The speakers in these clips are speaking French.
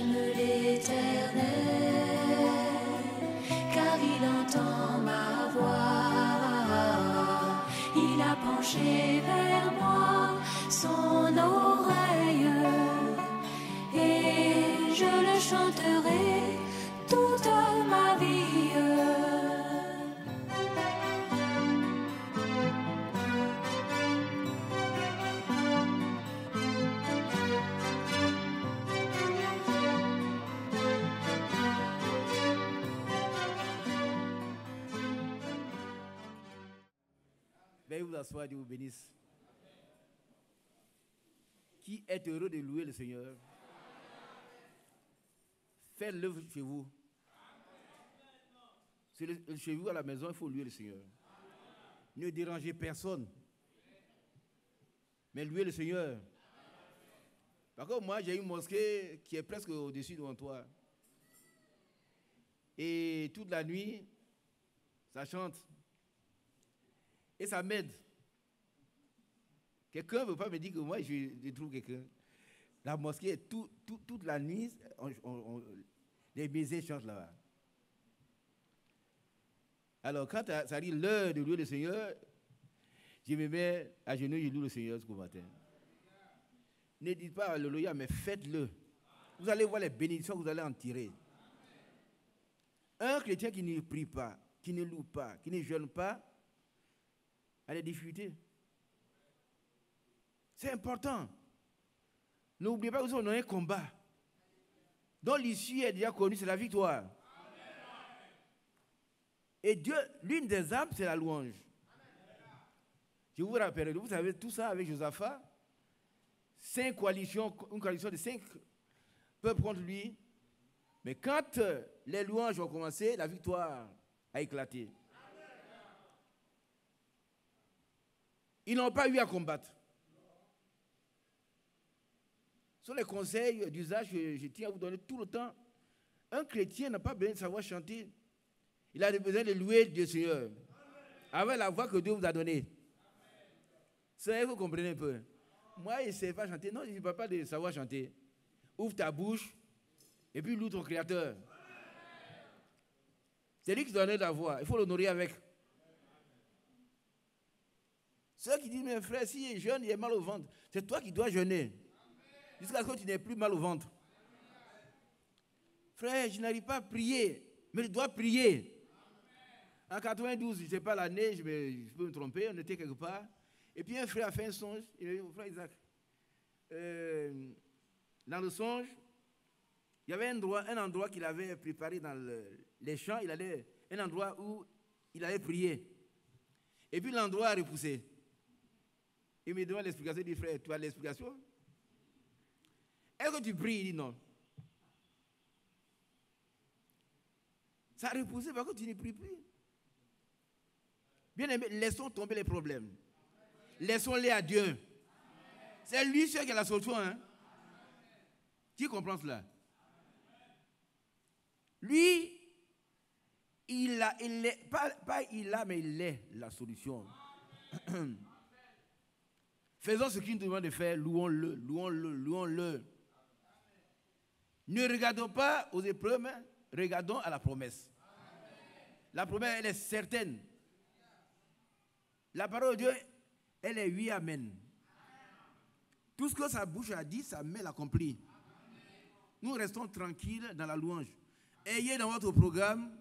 j'aime l'Éternel, car il entend ma voix. Il a penché vers moi son oreille, et je le chanterai toute ma vie. Veuillez vous asseoir, Dieu vous bénisse. Qui est heureux de louer le Seigneur? Faites-le chez vous. Chez vous à la maison, il faut louer le Seigneur. Ne dérangez personne. Mais louer le Seigneur. Par contre, moi, j'ai une mosquée qui est presque au-dessus de mon toit. Et toute la nuit, ça chante. Et ça m'aide. Quelqu'un ne veut pas me dire que moi, je trouve quelqu'un. La mosquée, toute la nuit, les baisers chantent là-bas. Alors, quand ça arrive l'heure de louer le Seigneur, je me mets à genoux et je loue le Seigneur jusqu'au matin. Ne dites pas alléluia, mais faites-le. Vous allez voir les bénédictions que vous allez en tirer. Un chrétien qui ne prie pas, qui ne loue pas, qui ne jeûne pas, a des difficultés. C'est important. N'oubliez pas que nous avons un combat dont l'issue est déjà connue, c'est la victoire. Et Dieu, l'une des armes, c'est la louange. Je vous rappelle, vous savez tout ça avec Josaphat. 5 coalitions, une coalition de 5 peuples contre lui. Mais quand les louanges ont commencé, la victoire a éclaté. Ils n'ont pas eu à combattre. Ce sont les conseils d'usage que je tiens à vous donner tout le temps. Un chrétien n'a pas besoin de savoir chanter. Il a besoin de louer Dieu Seigneur. Avec la voix que Dieu vous a donnée. C'est vous comprenez un peu. Moi, je ne sais pas chanter. Non, je ne parle pas de savoir chanter. Ouvre ta bouche et puis loue ton Créateur. C'est lui qui t'a donné la voix. Il faut l'honorer avec. Ceux qui disent, mes frères, si il est jeune, il a mal au ventre. C'est toi qui dois jeûner. Jusqu'à ce que tu n'aies plus mal au ventre. Frère, je n'arrive pas à prier, mais je dois prier. En 92, je ne sais pas l'année, je peux me tromper, on était quelque part. Et puis un frère a fait un songe, il m'a dit, mon frère Isaac, dans le songe, il y avait un endroit qu'il avait préparé dans les champs, il allait, un endroit où il allait prier. Et puis l'endroit a repoussé. Il me demande l'explication, il dit, frère, tu as l'explication? Est-ce que tu pries? Il dit non. Ça a repoussé parce que tu ne pries plus. Bien aimé, laissons tomber les problèmes. Laissons-les à Dieu. C'est lui seul qui a la solution. Hein? Qui comprend cela? Lui, il est la solution. Faisons ce qu'il nous demande de faire, louons-le, louons-le, louons-le. Ne regardons pas aux épreuves, mais regardons à la promesse. La promesse, elle est certaine. La parole de Dieu, elle est oui, amen. Tout ce que sa bouche a dit, sa main l'accomplit. Nous restons tranquilles dans la louange. Ayez dans votre programme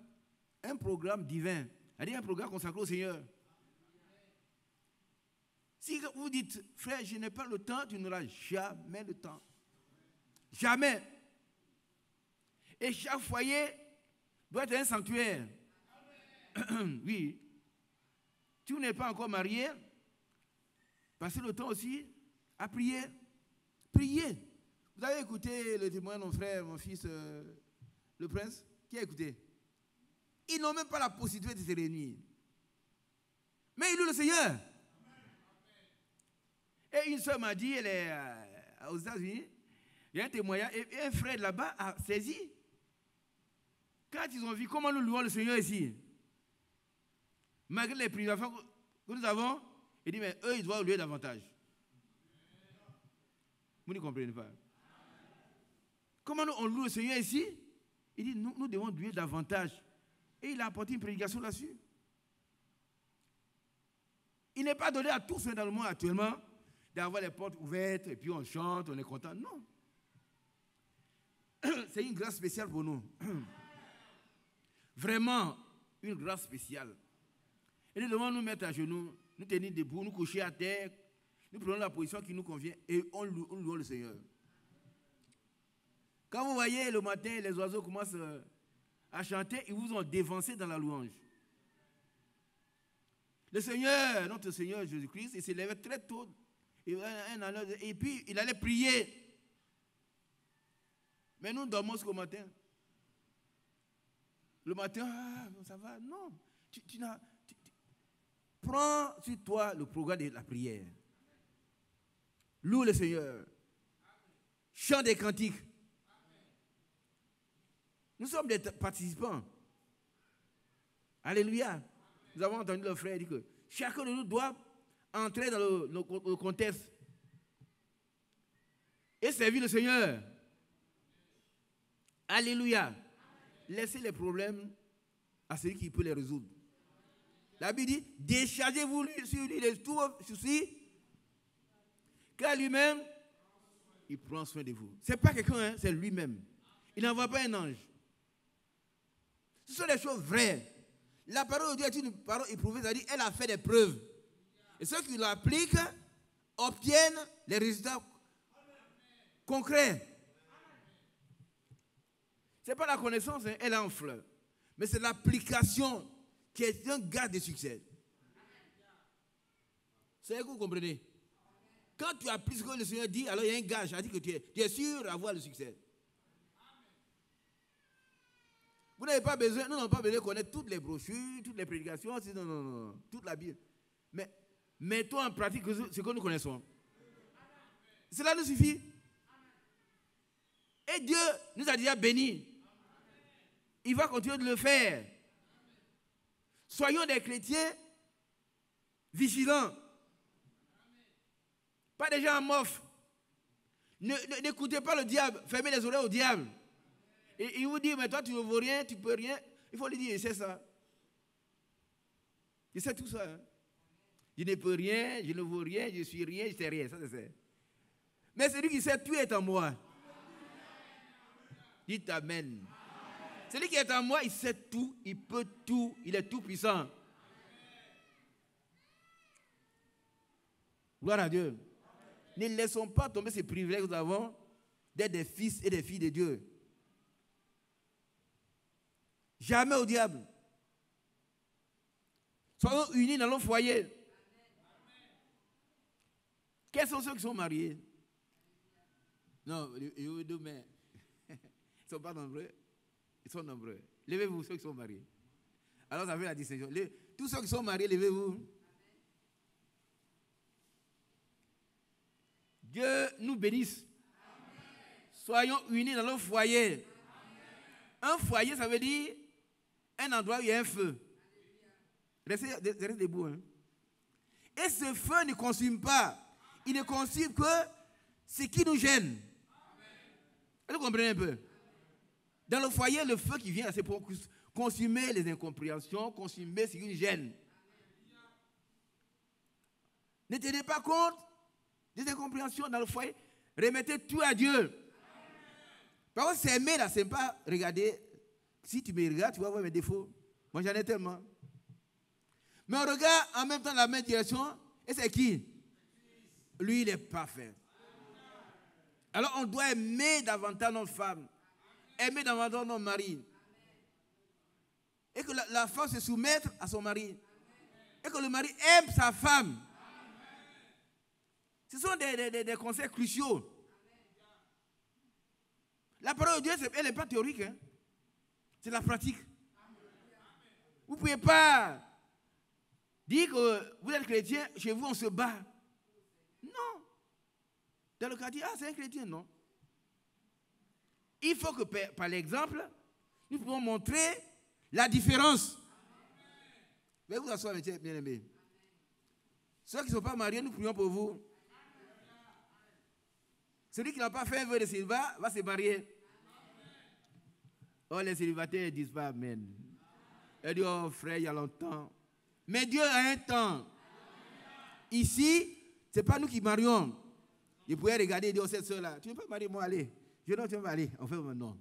un programme divin, c'est-à-dire un programme consacré au Seigneur. Si vous dites, frère, je n'ai pas le temps, tu n'auras jamais le temps. Jamais. Et chaque foyer doit être un sanctuaire. Oui. Si vous n'êtes pas encore marié, passez le temps aussi à prier. Priez. Vous avez écouté le témoin de mon frère, mon fils, le prince? Qui a écouté? Ils n'ont même pas la possibilité de se réunir. Mais ils louent le Seigneur. Et une soeur m'a dit, elle est aux États-Unis, il y a un témoignage, et un frère là-bas a saisi. Quand ils ont vu comment nous louons le Seigneur ici, malgré les privations que nous avons, il dit, mais eux, ils doivent louer davantage. Vous ne comprenez pas. Comment on loue le Seigneur ici? Il dit, nous devons louer davantage. Et il a apporté une prédication là-dessus. Il n'est pas donné à tous dans le monde actuellement d'avoir les portes ouvertes et puis on chante, on est content. Non. C'est une grâce spéciale pour nous. Vraiment, une grâce spéciale. Et nous devons nous mettre à genoux, nous tenir debout, nous coucher à terre, nous prenons la position qui nous convient et on loue le Seigneur. Quand vous voyez le matin, les oiseaux commencent à chanter, ils vous ont dévancé dans la louange. Le Seigneur, notre Seigneur Jésus-Christ, il s'est levé très tôt et puis il allait prier. Mais nous dormons jusqu'au matin. Le matin, ça va. Non. Prends sur toi le programme de la prière. Loue le Seigneur. Chante des cantiques. Nous sommes des participants. Alléluia. Nous avons entendu le frère dire que chacun de nous doit entrer dans le contexte et servir le Seigneur. Alléluia. Laissez les problèmes à celui qui peut les résoudre. La Bible dit, déchargez-vous sur lui de tous vos soucis, car lui-même, il prend soin de vous. Ce n'est pas quelqu'un, c'est lui-même. Il n'envoie pas un ange. Ce sont des choses vraies. La parole de Dieu est une parole éprouvée, c'est-à-dire qu'elle a fait des preuves. Et ceux qui l'appliquent obtiennent les résultats concrets. Ce n'est pas la connaissance, elle est en fleur. Mais c'est l'application qui est un gage de succès. C'est ce que vous comprenez. Quand tu appliques ce que le Seigneur dit, alors il y a un gage, ça dit que tu es sûr d'avoir le succès. Vous n'avez pas besoin, nous n'avons pas besoin de connaître toutes les brochures, toutes les prédications, non, toute la Bible. Mais mettons en pratique ce que nous connaissons. Cela nous suffit. Et Dieu nous a déjà bénis. Il va continuer de le faire. Soyons des chrétiens vigilants. Pas des gens amorphes. N'écoutez pas le diable. Fermez les oreilles au diable. Et il vous dit, mais toi tu ne vaux rien, tu ne peux rien. Il faut lui dire, c'est ça. Je sais tout ça. Hein? Je ne peux rien, je ne vaux rien, je suis rien, je ne sais rien. Ça, c'est. Mais celui qui sait tout est en moi. Dites Amen. Celui qui est en moi, il sait tout, il peut tout, il est tout puissant. Gloire à Dieu. Ne laissons pas tomber ces privilèges que nous avons d'être des fils et des filles de Dieu. Jamais au diable. Soyons unis dans nos foyers. Quels sont ceux qui sont mariés? Non, mais ils ne sont pas nombreux. Ils sont nombreux. Levez-vous ceux qui sont mariés. Alors vous avez la distinction. Tous ceux qui sont mariés, levez-vous. Dieu nous bénisse. Amen. Soyons unis dans nos foyers. Amen. Un foyer, ça veut dire un endroit où il y a un feu. Restez debout. Hein. Et ce feu ne consume pas. Il ne consume que ce qui nous gêne. Vous comprenez un peu? Dans le foyer, le feu qui vient, c'est pour consumer les incompréhensions, consumer ce qui nous gêne. Ne tenez pas compte des incompréhensions dans le foyer. Remettez tout à Dieu. Par contre, s'aimer là, c'est pas regarder. Si tu me regardes, tu vas voir mes défauts. Moi, j'en ai tellement. Mais on regarde en même temps la même direction. Et c'est qui? Lui, il est parfait. Alors, on doit aimer davantage notre femme. Aimer davantage notre mari. Et que la femme se soumette à son mari. Et que le mari aime sa femme. Ce sont des conseils cruciaux. La parole de Dieu, elle n'est pas théorique. Hein? C'est la pratique. Vous ne pouvez pas dire que vous êtes chrétien, chez vous on se bat. Non. Dans le quartier, c'est un chrétien, non. Il faut que par l'exemple, nous pouvons montrer la différence. Veuillez vous asseoir, mes bien-aimés. Ceux qui ne sont pas mariés, nous prions pour vous. Celui qui n'a pas fait un vœu de célibat va se marier. Oh, les célibataires ne disent pas Amen. Elle dit, oh frère, il y a longtemps. Mais Dieu a un temps. Ici, ce n'est pas nous qui marions. Je pourrais regarder et dire, oh, cette soeur-là, tu ne veux pas marier, moi, allez. Je dis, non, tu veux pas aller. On fait maintenant.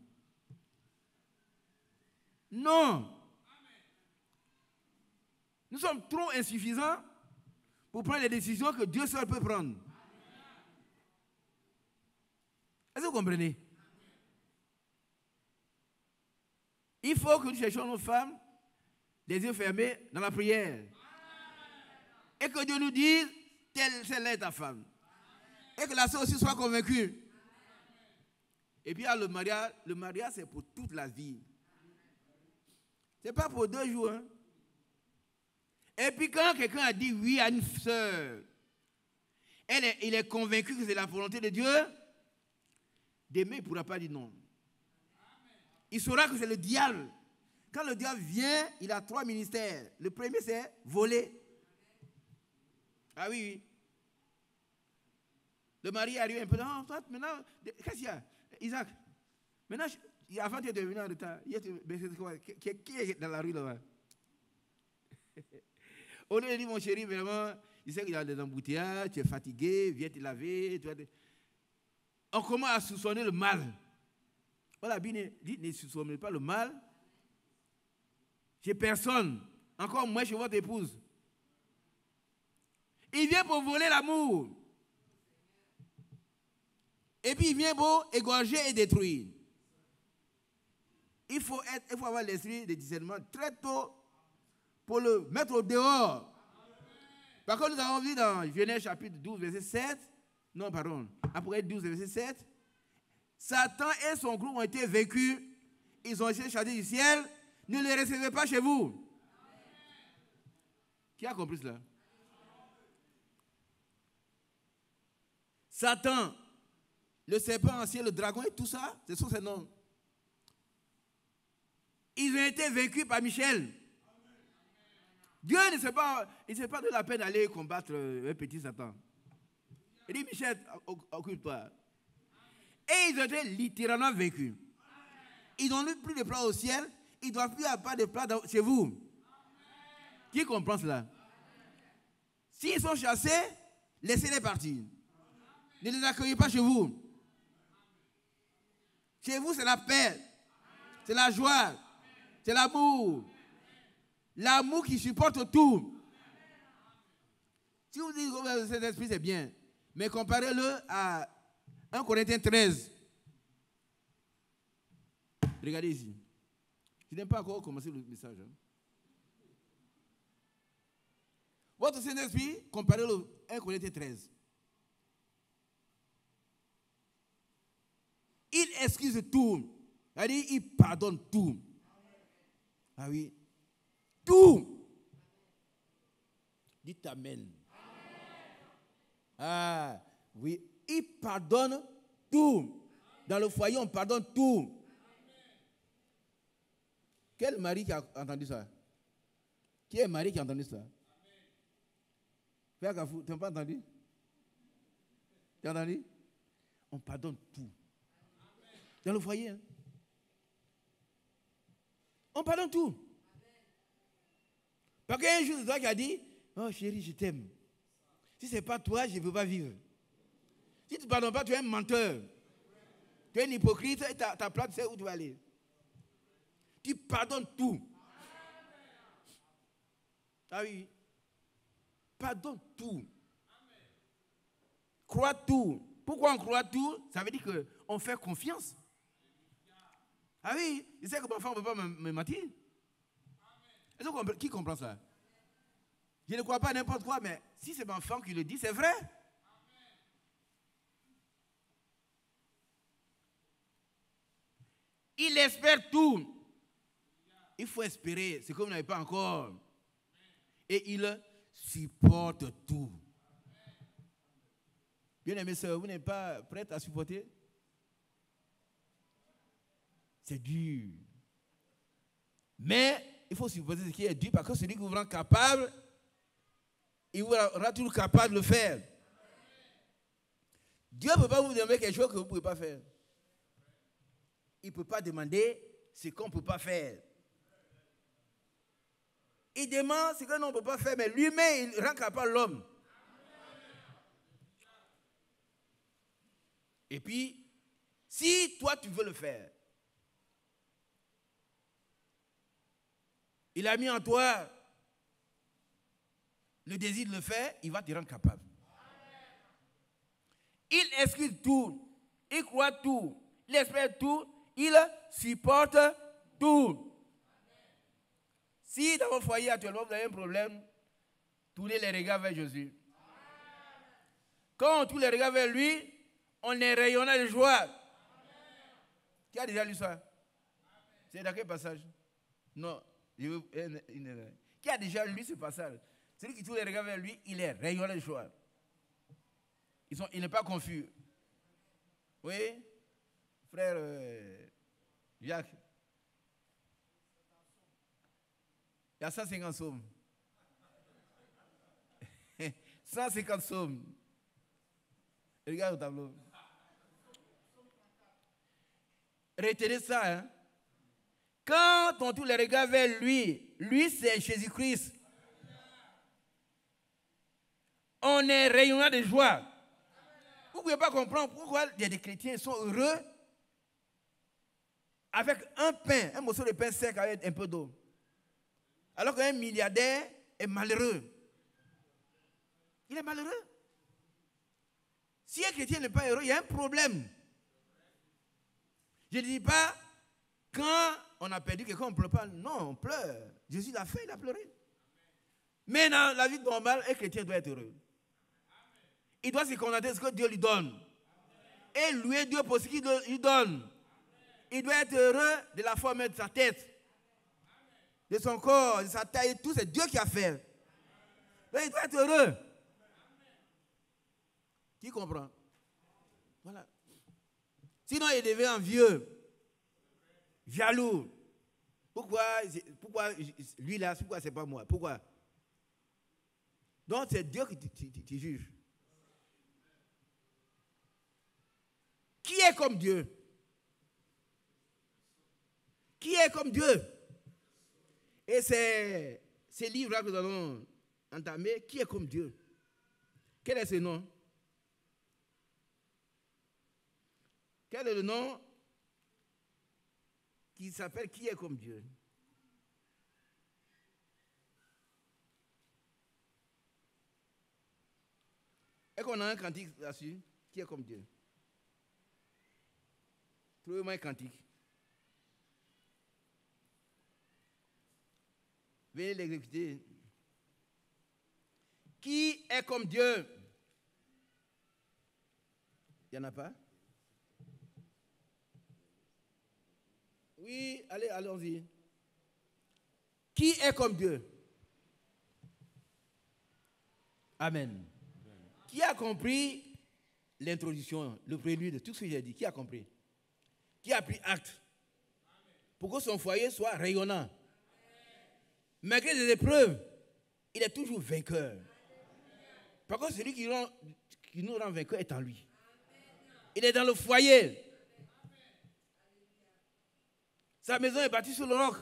Non. Nous sommes trop insuffisants pour prendre les décisions que Dieu seul peut prendre. Est-ce que vous comprenez? Il faut que nous cherchions nos femmes, les yeux fermés, dans la prière. Et que Dieu nous dise, telle est ta femme. Et que la soeur aussi soit convaincue. Et puis, le mariage, c'est pour toute la vie. Ce n'est pas pour 2 jours. Hein? Et puis, quand quelqu'un a dit oui à une soeur, il est convaincu que c'est la volonté de Dieu, demain, il ne pourra pas dire non. Il saura que c'est le diable. Quand le diable vient, il a 3 ministères. Le premier, c'est voler. Ah oui, oui. Le mari arrive un peu. Non, toi, maintenant, qu'est-ce qu'il y a? Isaac, maintenant, avant tu es venu en retard. Qui est dans la rue là-bas? On lui dit, mon chéri, vraiment, il sait qu'il y a des embouteillages, tu es fatigué, viens te laver. On commence à soupçonner le mal. Voilà, bien dit, ne soupçonnez pas le mal. Chez personne, encore moins chez votre épouse. Il vient pour voler l'amour. Et puis il vient pour égorger et détruire. Il faut avoir l'esprit de discernement très tôt pour le mettre au dehors. Par contre, nous avons vu dans Genèse chapitre 12, verset 7, non, pardon, après 12, verset 7, Satan et son groupe ont été vaincus. Ils ont été chassés du ciel. Ne les recevez pas chez vous. Qui a compris cela? Satan, le serpent ancien, le dragon et tout ça, ce sont ces noms. Ils ont été vaincus par Michel. Dieu ne sait pas de la peine d'aller combattre un petit Satan. Il dit, Michel, occupe-toi. Et ils ont été littéralement vaincus. Ils n'ont plus de plats au ciel. Ils ne doivent plus avoir de plats chez vous. Qui comprend cela? S'ils sont chassés, laissez-les partir. Ne les accueillez pas chez vous. Chez vous, c'est la paix. C'est la joie. C'est l'amour. L'amour qui supporte tout. Si vous dites que cet esprit, c'est bien. Mais comparez-le à 1 Corinthiens 13. Regardez ici. Je n'ai pas encore commencé le message. Hein. Votre Saint-Esprit, comparez-le à 1 Corinthiens 13. Il excuse tout. C'est-à-dire, il pardonne tout. Ah oui. Tout. Dites Amen. Ah oui. Il pardonne tout. Dans le foyer, on pardonne tout. Quel mari qui a entendu ça? Qui est mari qui a entendu ça? Frère Gafou, tu n'as pas entendu? Tu as entendu? On pardonne tout. Dans le foyer. Hein? On pardonne tout. Parce qu'il y a un jour, c'est toi qui a dit, oh chérie, je t'aime. Si ce n'est pas toi, je ne peux pas vivre. Si tu ne pardonnes pas, tu es un menteur. Tu es un hypocrite et ta place, c'est où tu vas aller. Tu pardonnes tout. Ah oui. Pardonne tout. Crois tout. Pourquoi on croit tout? Ça veut dire qu'on fait confiance. Ah oui, il sait que mon enfant ne peut pas me mentir. Qui comprend ça? Je ne crois pas n'importe quoi, mais si c'est mon enfant qui le dit, c'est vrai. Il espère tout. Il faut espérer ce que vous n'avez pas encore. Et il supporte tout. Bien-aimés sœurs, vous n'êtes pas prêtes à supporter? C'est dur. Mais il faut supporter ce qui est dur parce que celui qui vous rend capable, il vous rend toujours capable de le faire. Dieu ne peut pas vous demander quelque chose que vous ne pouvez pas faire. Il ne peut pas demander ce qu'on ne peut pas faire. Il demande ce que l'on ne peut pas faire, mais lui-même, il rend capable l'homme. Et puis, si toi, tu veux le faire, il a mis en toi le désir de le faire, il va te rendre capable. Il excuse tout, il croit tout, il espère tout, il supporte tout. Si dans votre foyer actuellement vous avez un problème, tournez les regards vers Jésus. Quand on tourne les regards vers lui, on est rayonnant de joie. Qui a déjà lu ça? C'est dans quel passage? Non. Qui a déjà lu ce passage? Celui qui tourne les regards vers lui, il est rayonnant de joie. Il n'est pas confus. Oui, frère Jacques. Il y a 150 psaumes. 150 psaumes. Regarde au tableau. Retenez ça. Hein? Quand on tourne les regards vers lui, lui c'est Jésus-Christ. On est rayonnant de joie. Vous ne pouvez pas comprendre pourquoi des chrétiens sont heureux avec un pain, un morceau de pain sec avec un peu d'eau. Alors qu'un milliardaire est malheureux. Il est malheureux. Si un chrétien n'est pas heureux, il y a un problème. Je ne dis pas, quand on a perdu quelqu'un, on ne pleure pas. Non, on pleure. Jésus l'a fait, il a pleuré. Mais dans la vie normale, un chrétien doit être heureux. Il doit se contenter de ce que Dieu lui donne. Et louer Dieu pour ce qu'il lui donne. Il doit être heureux de la forme de sa tête, de son corps, de sa taille, tout c'est Dieu qui a fait. Donc il doit être heureux. Qui comprend? Voilà. Sinon il devient envieux, jaloux. Pourquoi lui là, pourquoi c'est pas moi? Pourquoi? Donc c'est Dieu qui juge. Qui est comme Dieu? Qui est comme Dieu? Et c'est ces livres-là que nous allons entamer. Qui est comme Dieu? Quel est ce nom? Quel est le nom qui s'appelle Qui est comme Dieu? Est-ce qu'on a un cantique là-dessus? Qui est comme Dieu? Trouvez-moi un cantique. Veuillez l'exécuter. Qui est comme Dieu? Il n'y en a pas? Oui, allons-y. Qui est comme Dieu? Amen. Qui a compris l'introduction, le prélude de tout ce que j'ai dit? Qui a compris? Qui a pris acte pour que son foyer soit rayonnant? Malgré les épreuves, il est toujours vainqueur. Par contre, celui qui nous rend vainqueurs est en lui. Il est dans le foyer. Sa maison est bâtie sur le roc.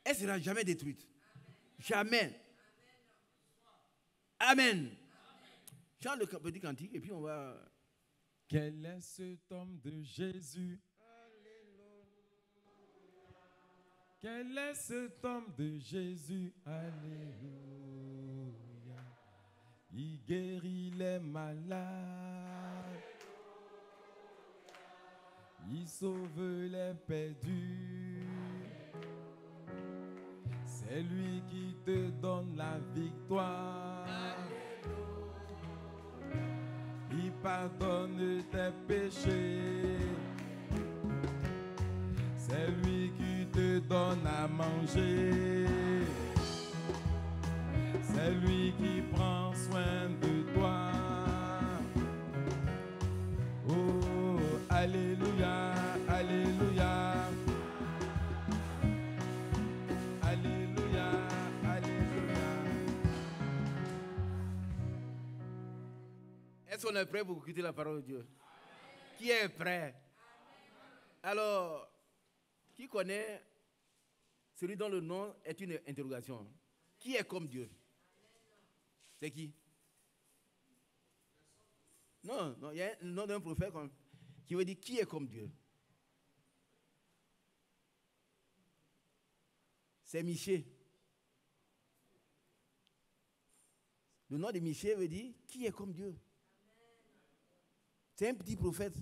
Elle ne sera jamais détruite. Jamais. Amen. Chante le petit cantique et puis on va... Quel est cet homme de Jésus? Quel est cet homme de Jésus? Alléluia. Il guérit les malades. Il sauve les perdus. C'est lui qui te donne la victoire. Il pardonne tes péchés. C'est lui qui te donne à manger. C'est lui qui prend soin de toi. Oh, alléluia, alléluia. Alléluia, alléluia. Est-ce qu'on est prêt pour écouter la parole de Dieu? Qui est prêt? Alors, Qui connaît celui dont le nom est une interrogation? Qui est comme Dieu? C'est qui? Non, il y a le nom d'un prophète qui veut dire qui est comme Dieu. C'est Michée. Le nom de Michée veut dire qui est comme Dieu. C'est un petit prophète.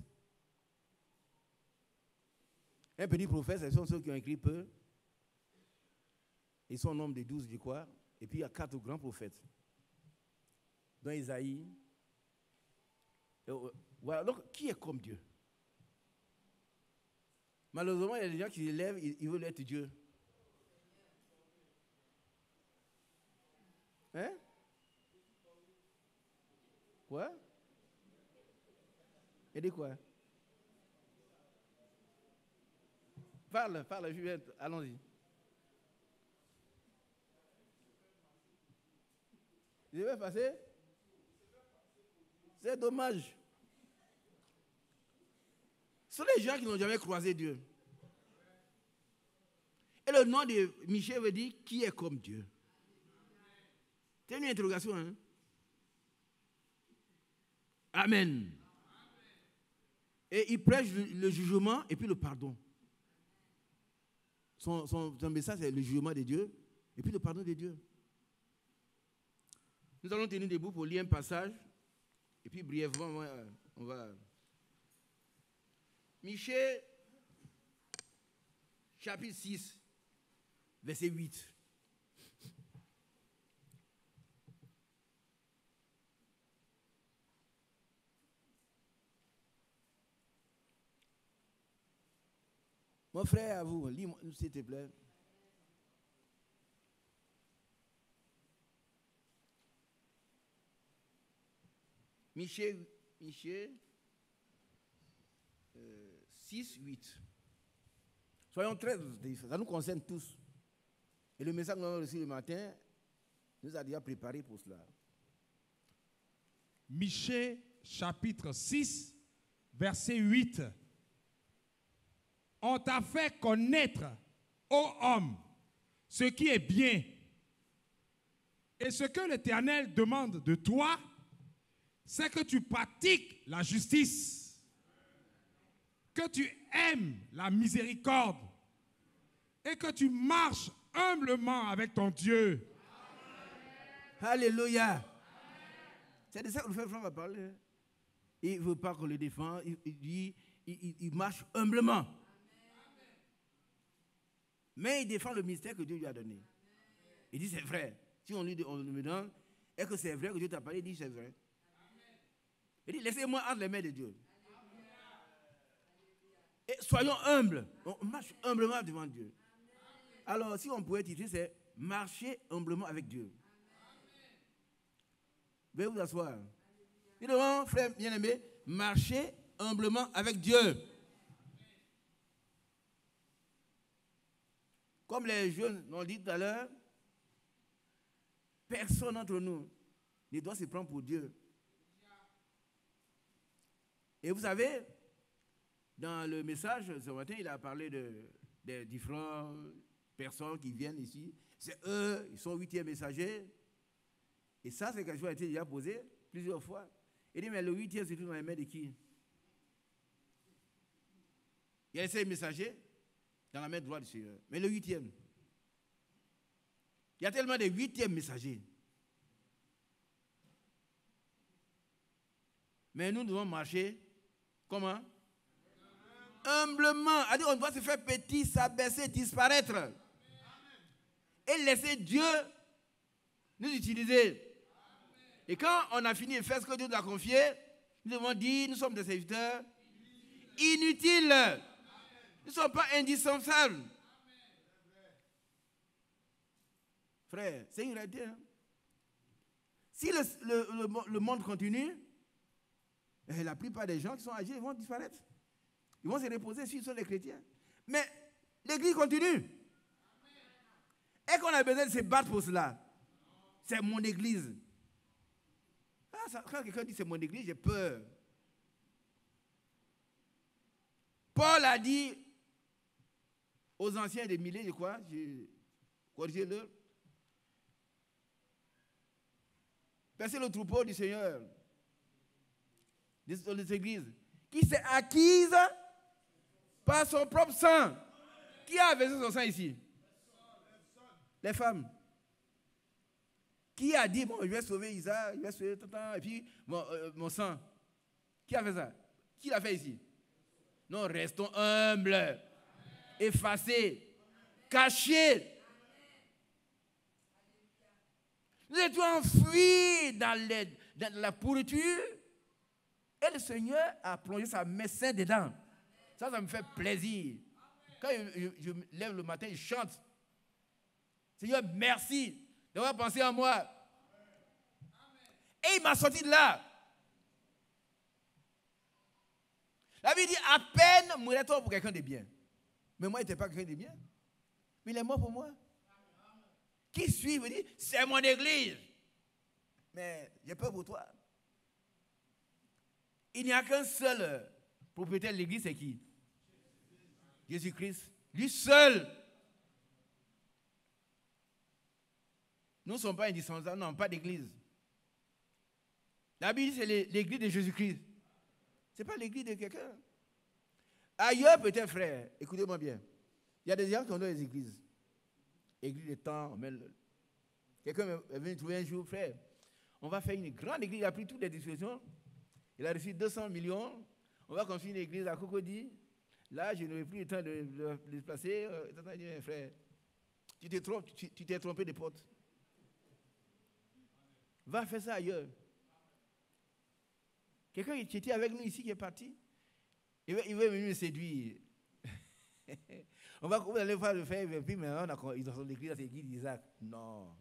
Un petit prophète, ce sont ceux qui ont écrit peu. Ils sont au nombre de 12, je crois. Et puis il y a 4 grands prophètes. Dans Isaïe. Voilà, donc qui est comme Dieu? Malheureusement, il y a des gens qui se lèvent, ils veulent être Dieu. Hein? Quoi? Il dit quoi? Parle, Juliette, allons-y. Je vais passer. C'est dommage. Ce sont les gens qui n'ont jamais croisé Dieu. Et le nom de Michée veut dire qui est comme Dieu. C'est une interrogation, hein? Amen. Et il prêche le jugement et puis le pardon. Son message, c'est le jugement de Dieu et puis le pardon de Dieu. Nous allons tenir debout pour lire un passage. Et puis brièvement, on va... Michée, chapitre 6, verset 8. Mon frère, à vous, lis-moi, s'il te plaît. Michée 6, 8. Soyons très... Ça nous concerne tous. Et le message que nous avons reçu le matin nous a déjà préparé pour cela. Michée, chapitre 6, verset 8. On t'a fait connaître, ô homme, ce qui est bien. Et ce que l'Éternel demande de toi, c'est que tu pratiques la justice, que tu aimes la miséricorde et que tu marches humblement avec ton Dieu. Alléluia. C'est de ça que le frère Franck va parler. Il ne veut pas qu'on le défende. Il dit, il marche humblement. Mais il défend le mystère que Dieu lui a donné. Il dit c'est vrai. Si on lui demande, est-ce que c'est vrai que Dieu t'a parlé? Il dit c'est vrai. Il dit laissez-moi entre les mains de Dieu. Et soyons humbles. On marche humblement devant Dieu. Alors si on pouvait titrer, c'est marcher humblement avec Dieu. Veuillez vous asseoir. Dis devant, frère bien-aimé, marcher humblement avec Dieu. Comme les jeunes l'ont dit tout à l'heure, personne d'entre nous ne doit se prendre pour Dieu. Et vous savez, dans le message ce matin, il a parlé des différentes personnes qui viennent ici. C'est eux, ils sont 8e messagers. Et ça, c'est quelque chose qui a été déjà posé plusieurs fois. Il dit, mais le 8e, c'est tout dans les mains de qui? Il y a 5 messagers dans la main droite du Seigneur. Mais le 8e, il y a tellement de 8e messagers. Mais nous devons marcher comment? Humblement. On doit se faire petit, s'abaisser, disparaître. Et laisser Dieu nous utiliser. Et quand on a fini de faire ce que Dieu nous a confié, nous devons dire, nous sommes des serviteurs inutiles. Nous ne sommes pas indispensables. Frère, c'est une réalité. Hein? Si le monde continue, la plupart des gens qui sont âgés vont disparaître. Ils vont se reposer s'ils sont les chrétiens. Mais l'église continue. Et qu'on a besoin de se battre pour cela. C'est mon église. Quand quelqu'un dit c'est mon église, j'ai peur. Paul a dit, aux anciens des milliers, je crois, j'ai corrigé l'heure. Percez le troupeau du Seigneur, des églises, qui s'est acquise par son propre sang. Qui a versé son sang ici? Les femmes. Qui a dit, bon, je vais sauver Isaac, je vais sauver Tatan, et puis mon sang? Qui a fait ça? Qui l'a fait ici? Non, restons humbles, effacés, cachés. Nous étions enfuis dans la pourriture et le Seigneur a plongé sa main sainte dedans. Ça me fait plaisir. Quand je me lève le matin, je chante. Seigneur, merci d'avoir pensé à moi. Et il m'a sorti de là. La Bible dit, à peine mourrait-on pour quelqu'un de bien. Mais moi, il n'était pas quelqu'un de bien. Mais il est mort pour moi. Qui suis, me dit, c'est mon église. Mais j'ai peur pour toi. Il n'y a qu'un seul propriétaire de l'église, c'est qui? Jésus-Christ. Lui seul. Nous ne sommes pas indispensables, non, pas d'église. La Bible dit, c'est l'église de Jésus-Christ. Ce n'est pas l'église de quelqu'un. Ailleurs, peut-être, frère, écoutez-moi bien. Il y a des gens qui ont des églises. Église de temps. Quelqu'un est venu trouver un jour, frère, on va faire une grande église. Il a pris toutes les dispositions. Il a reçu 200 millions. On va construire une église à Cocody. Là, je n'aurai plus le temps de le déplacer. Frère, tu t'es trompé de porte. Va faire ça ailleurs. Quelqu'un qui était avec nous ici, qui est parti, il veut venir me séduire. Vous allez voir le faire, et puis maintenant, ils ont écrit dans l'église d'Isaac. Non.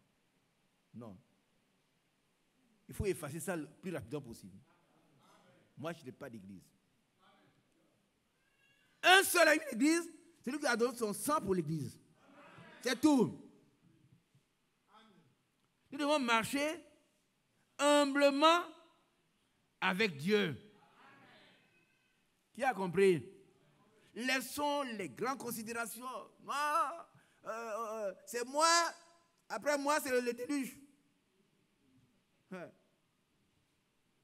Non. Il faut effacer ça le plus rapidement possible. Moi, je n'ai pas d'église. Un seul a une église, c'est lui qui a donné son sang pour l'église. C'est tout. Nous devons marcher humblement avec Dieu. Qui a compris? Laissons les grandes considérations. Moi, c'est moi. Après moi, c'est le déluge.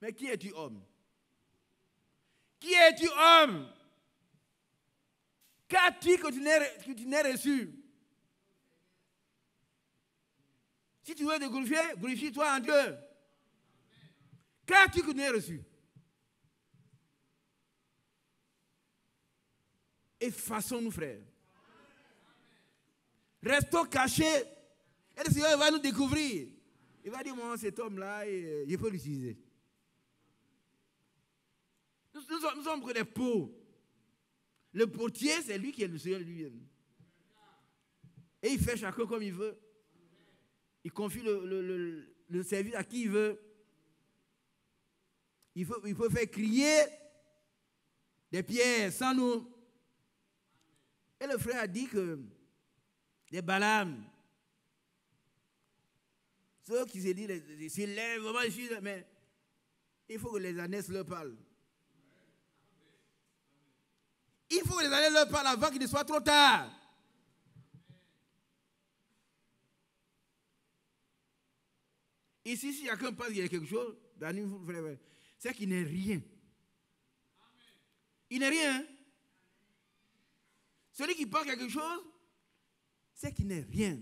Mais qui es-tu, homme? Qui es-tu, homme? Qu'as-tu que tu n'aies reçu? Si tu veux te glorifier, glorifie-toi en Dieu. Qu'as-tu que tu n'aies reçu? Effaçons-nous, frères. Restons cachés. Et le Seigneur va nous découvrir. Il va dire, moi, cet homme-là, je peux l'utiliser. Nous sommes que des pots. Le potier, c'est lui qui est le Seigneur lui-même. Et il fait chacun comme il veut. Il confie le service à qui il veut. Il peut faire crier des pierres sans nous. Et le frère a dit que les Balaam, ceux qui se disent, s'élèvent vraiment ici, mais il faut que les ânesses leur parlent. Il faut que les ânesses leur parlent avant qu'il ne soit trop tard. Ici, si quelqu'un pense qu'il y a quelque chose, c'est qu'il n'est rien. Il n'est rien. Celui qui pense quelque chose, c'est qu'il n'est rien.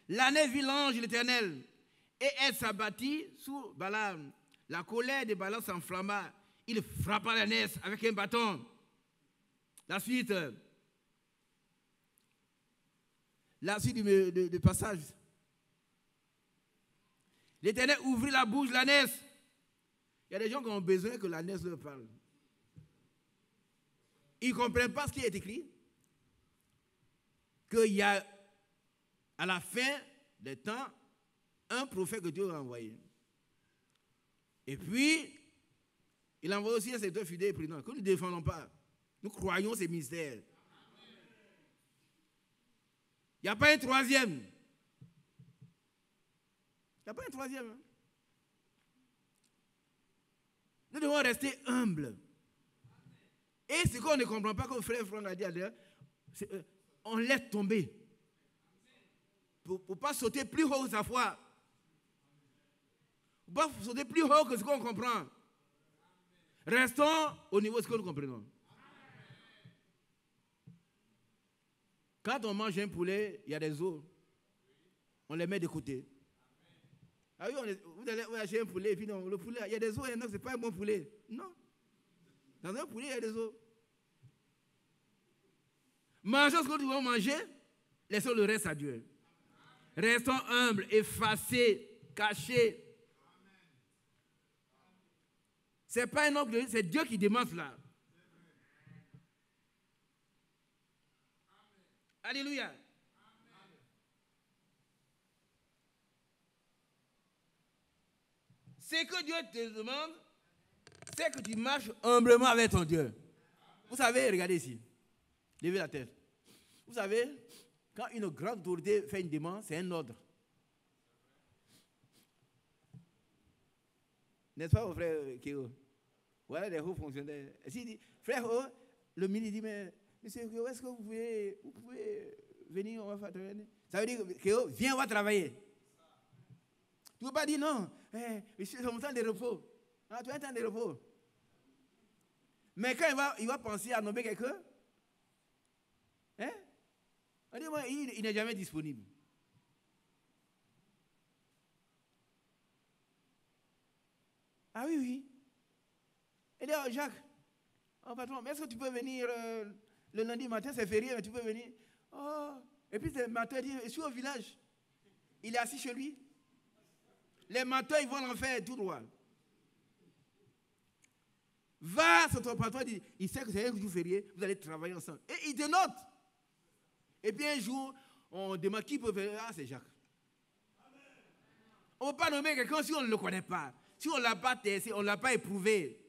L'ânesse vit l'ange de l'Éternel et elle s'abattit sous Balaam. La colère de Balaam s'enflamma. Il frappa l'ânesse avec un bâton. La suite du passage. L'Éternel ouvrit la bouche de l'ânesse. Il y a des gens qui ont besoin que l'ânesse leur parle. Ils ne comprennent pas ce qui est écrit. Qu'il y a à la fin des temps un prophète que Dieu a envoyé. Et puis, il envoie aussi un secteur fidèle et prudent que nous ne défendons pas. Nous croyons ces mystères. Il n'y a pas un troisième. Il n'y a pas un troisième. Hein? Nous devons rester humbles. Et ce qu'on ne comprend pas, comme frère Franck a dit à l'heure, on laisse tomber. Pour ne pas sauter plus haut que sa foi. Pour ne pas sauter plus haut que ce qu'on comprend. Restons au niveau de ce que nous comprenons. Quand on mange un poulet, il y a des os. On les met de côté. Ah oui, vous allez acheter un poulet, et puis non, le poulet, il y a des os, ce n'est pas un bon poulet. Non. Dans un poulet, il y a des os. Mangeons ce que nous devons manger, laissons le reste à Dieu. Restons humbles, effacés, cachés. Ce n'est pas un homme, c'est Dieu qui demande cela. Alléluia. Ce que Dieu te demande, c'est que tu marches humblement avec ton Dieu. Vous savez, regardez ici. Levez la tête. Vous savez, quand une grande autorité fait une demande, c'est un ordre. N'est-ce pas, mon frère Kéo? Voilà les hauts fonctionnaires. S'il dit, frère, le ministre dit, mais monsieur Kéo, est-ce que vous pouvez venir, on va faire travailler? Ça veut dire que Kéo, viens, on va travailler. Tu ne peux pas dire non, monsieur, c'est mon temps de repos. Ah, tu as un temps de repos. Mais quand il va penser à nommer quelqu'un, hein? On dit, moi, il n'est jamais disponible. Ah oui, oui. Il dit, oh, Jacques, oh, patron, mais est-ce que tu peux venir le lundi matin, c'est férié, mais tu peux venir. Oh. Et puis le matin, il dit, je suis au village. Il est assis chez lui. Les matins, ils vont l'en faire tout droit. Va sur ton patron, il sait que c'est un jour férié, vous allez travailler ensemble. Et il te note. Et puis un jour, on demande qui peut faire. Ah, c'est Jacques. On ne peut pas nommer quelqu'un si on ne le connaît pas. Si on ne l'a pas testé, on ne l'a pas éprouvé.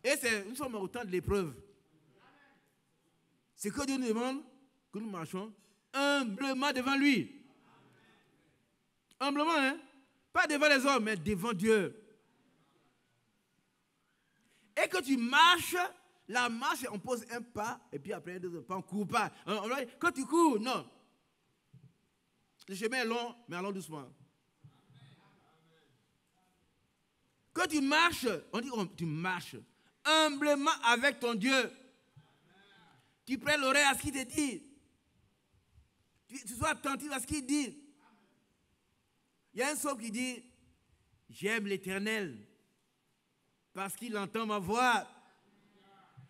Et nous sommes au temps de l'épreuve. C'est que Dieu nous demande que nous marchons humblement devant lui. Humblement, hein? Pas devant les hommes, mais devant Dieu. Et que tu marches, la marche, on pose un pas, et puis après, deux pas, on ne court pas. Quand tu cours, non. Le chemin est long, mais allons doucement. Quand tu marches, on dit que tu marches humblement avec ton Dieu. Tu prends l'oreille à ce qu'il te dit. Tu sois attentif à ce qu'il dit. Il y a un psaume qui dit, j'aime l'Éternel parce qu'il entend ma voix.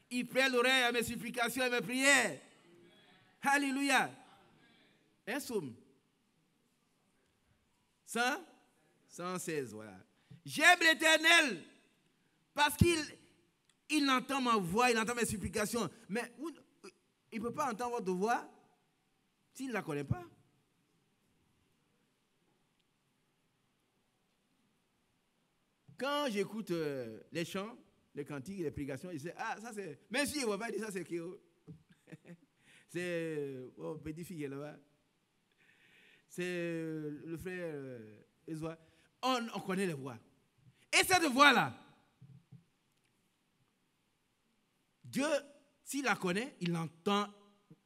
Il prête l'oreille à mes supplications et mes prières. Alléluia. Un psaume. 116, voilà. J'aime l'Éternel parce qu'il entend ma voix, il entend mes supplications. Mais il ne peut pas entendre votre voix s'il ne la connaît pas. Quand j'écoute les chants, les cantiques, les prédications, je sais, ah, ça c'est. Même si je ne vois pas, il dit ça c'est qui? C'est. Oh, petit fille là-bas. C'est le frère Ezoa. On connaît les voix. Et cette voix-là, Dieu, s'il la connaît, il entend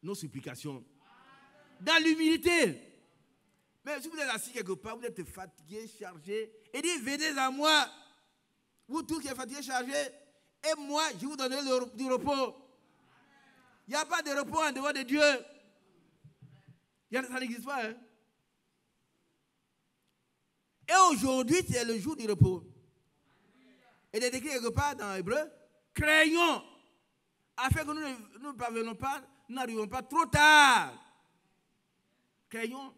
nos supplications. Dans l'humilité. Mais si vous êtes assis quelque part, vous êtes fatigué, chargé, et dit, venez à moi, vous tous qui êtes fatigués, chargés, et moi, je vous donnerai du repos. Il n'y a pas de repos en dehors de Dieu. Ça n'existe pas. Hein? Et aujourd'hui, c'est le jour du repos. Et il est écrit quelque part dans l'hébreu, craignons, afin que nous ne parvenons pas, nous n'arrivons pas trop tard. Craignons.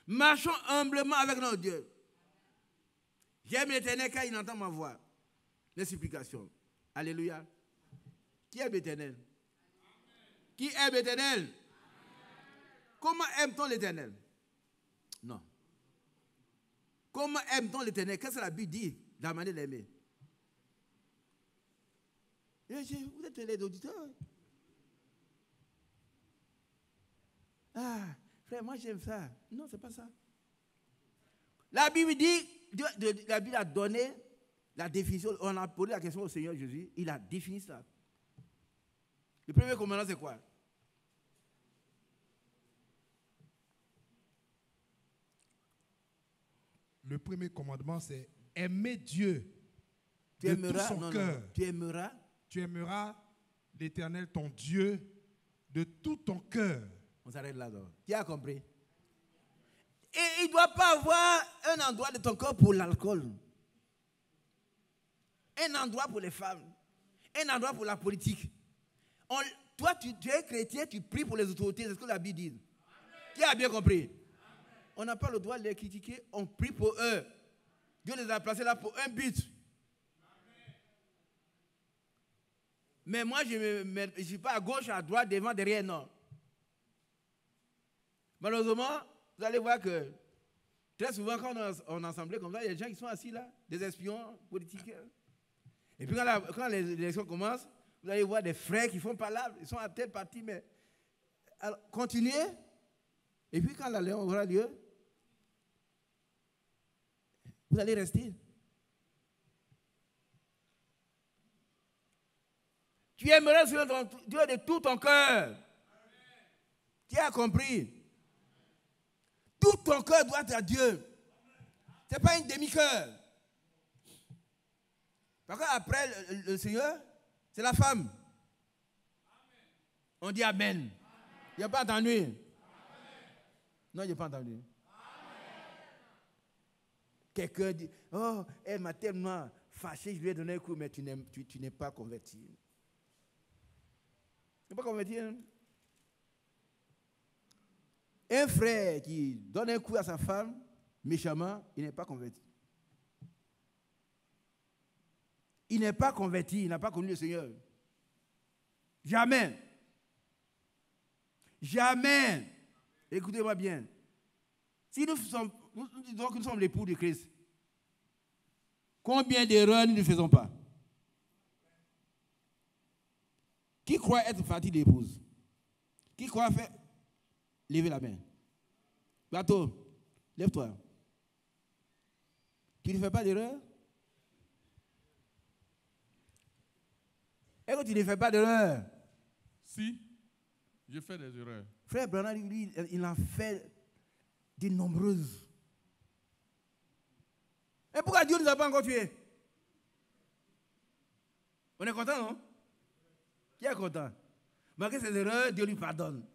Marchons humblement avec notre Dieu. J'aime l'Éternel car il entend ma voix. Les supplications. Alléluia. Qui aime l'Éternel? Qui aime l'Éternel? Comment aime-t-on l'Éternel? Non. Comment aime-t-on l'Éternel? Qu'est-ce que la Bible dit dans la manière d'aimer? Vous êtes les auditeurs. Ah, frère, moi j'aime ça. Non, c'est pas ça. La Bible dit, la Bible a donné la définition. On a posé la question au Seigneur Jésus. Il a défini ça. Le premier commandement, c'est quoi? le premier commandement, c'est aimer Dieu Tu de aimeras, tout son non, cœur. non, tu aimeras. Tu aimeras l'Éternel, ton Dieu, de tout ton cœur. On s'arrête là. Donc. Tu as compris? Et il ne doit pas avoir un endroit de ton corps pour l'alcool. Un endroit pour les femmes. Un endroit pour la politique. Toi, tu es chrétien, tu pries pour les autorités. C'est ce que la Bible dit. Qui a bien compris? Amen. On n'a pas le droit de les critiquer. On prie pour eux. Dieu les a placés là pour un but. Amen. Mais moi, je ne suis pas à gauche, à droite, devant, derrière, non. Malheureusement, vous allez voir que très souvent, quand on est assemblé comme ça, il y a des gens qui sont assis là, des espions politiques. Et puis quand les élections commencent, vous allez voir des frères qui font pas là, ils sont à telle partie, mais alors, continuez. Et puis quand l'élection aura lieu, vous allez rester. Tu aimerais Dieu de tout ton cœur. Tu as compris? Tout ton cœur doit être à Dieu. Ce n'est pas une demi-cœur. Parce qu'après le Seigneur, c'est la femme. Amen. On dit Amen. Il n'y a pas entendu? Amen. Non, il n'y a pas entendu. Amen. Quelqu'un dit, oh, elle m'a tellement fâché, je lui ai donné un coup, mais tu n'es pas converti. Tu n'es pas converti, hein? Un frère qui donne un coup à sa femme, méchamment, il n'est pas converti. Il n'est pas converti, il n'a pas connu le Seigneur. Jamais. Jamais. Écoutez-moi bien. Si nous disons que nous sommes l'époux de Christ, combien d'erreurs nous ne faisons pas? Qui croit être fatigué d'épouse? Qui croit faire? Levez la main. Bateau, lève-toi. Tu ne fais pas d'erreur? Est-ce que tu ne fais pas d'erreur? Si, je fais des erreurs. Frère Branham, lui, il en fait de nombreuses. Et pourquoi Dieu ne nous a pas encore tués? On est content, non? Qui est content? Malgré ses erreurs, Dieu lui pardonne.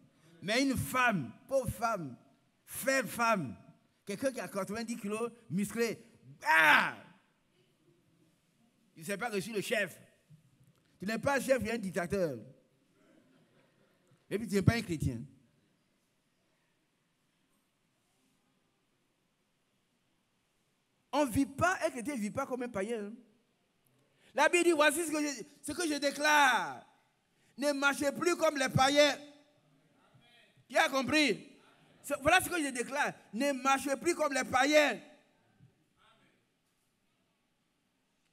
Mais une femme, pauvre femme, faible femme, quelqu'un qui a 90 kilos, musclé, ah! Il ne sait pas que je suis le chef. Tu n'es pas un chef, tu es un dictateur. Et puis tu n'es pas un chrétien. On ne vit pas, un chrétien ne vit pas comme un païen. La Bible dit, voici ce que je déclare. Ne marchez plus comme les païens. Qui a compris? Voilà ce que je déclare. Ne marchez plus comme les païens.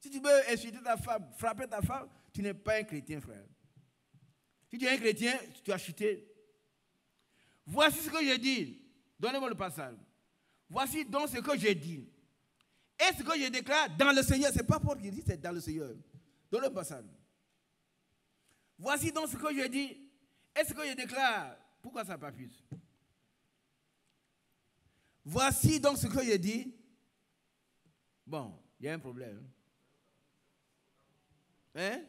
Si tu veux insulter ta femme, frapper ta femme, tu n'es pas un chrétien, frère. Si tu es un chrétien, tu as chuté. Voici ce que je dis. Donnez-moi le passage. Voici donc ce que je dis. Et ce que je déclare dans le Seigneur. Ce n'est pas Paul qui dit, c'est dans le Seigneur. Donnez le passage. Voici donc ce que je dis. Et ce que je déclare. Pourquoi ça pas plus? Voici donc ce que je dis. Bon, il y a un problème. Hein?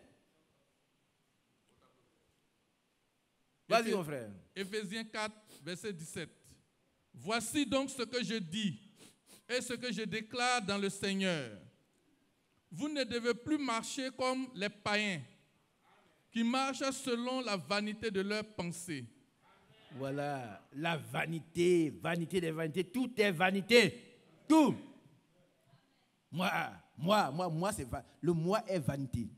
Vas-y, mon frère. Éphésiens 4, verset 17. Voici donc ce que je dis et ce que je déclare dans le Seigneur. Vous ne devez plus marcher comme les païens qui marchent selon la vanité de leurs pensées. Voilà, la vanité, vanité des vanités, tout est vanité. Tout. Moi, c'est pas. Le moi est vanité.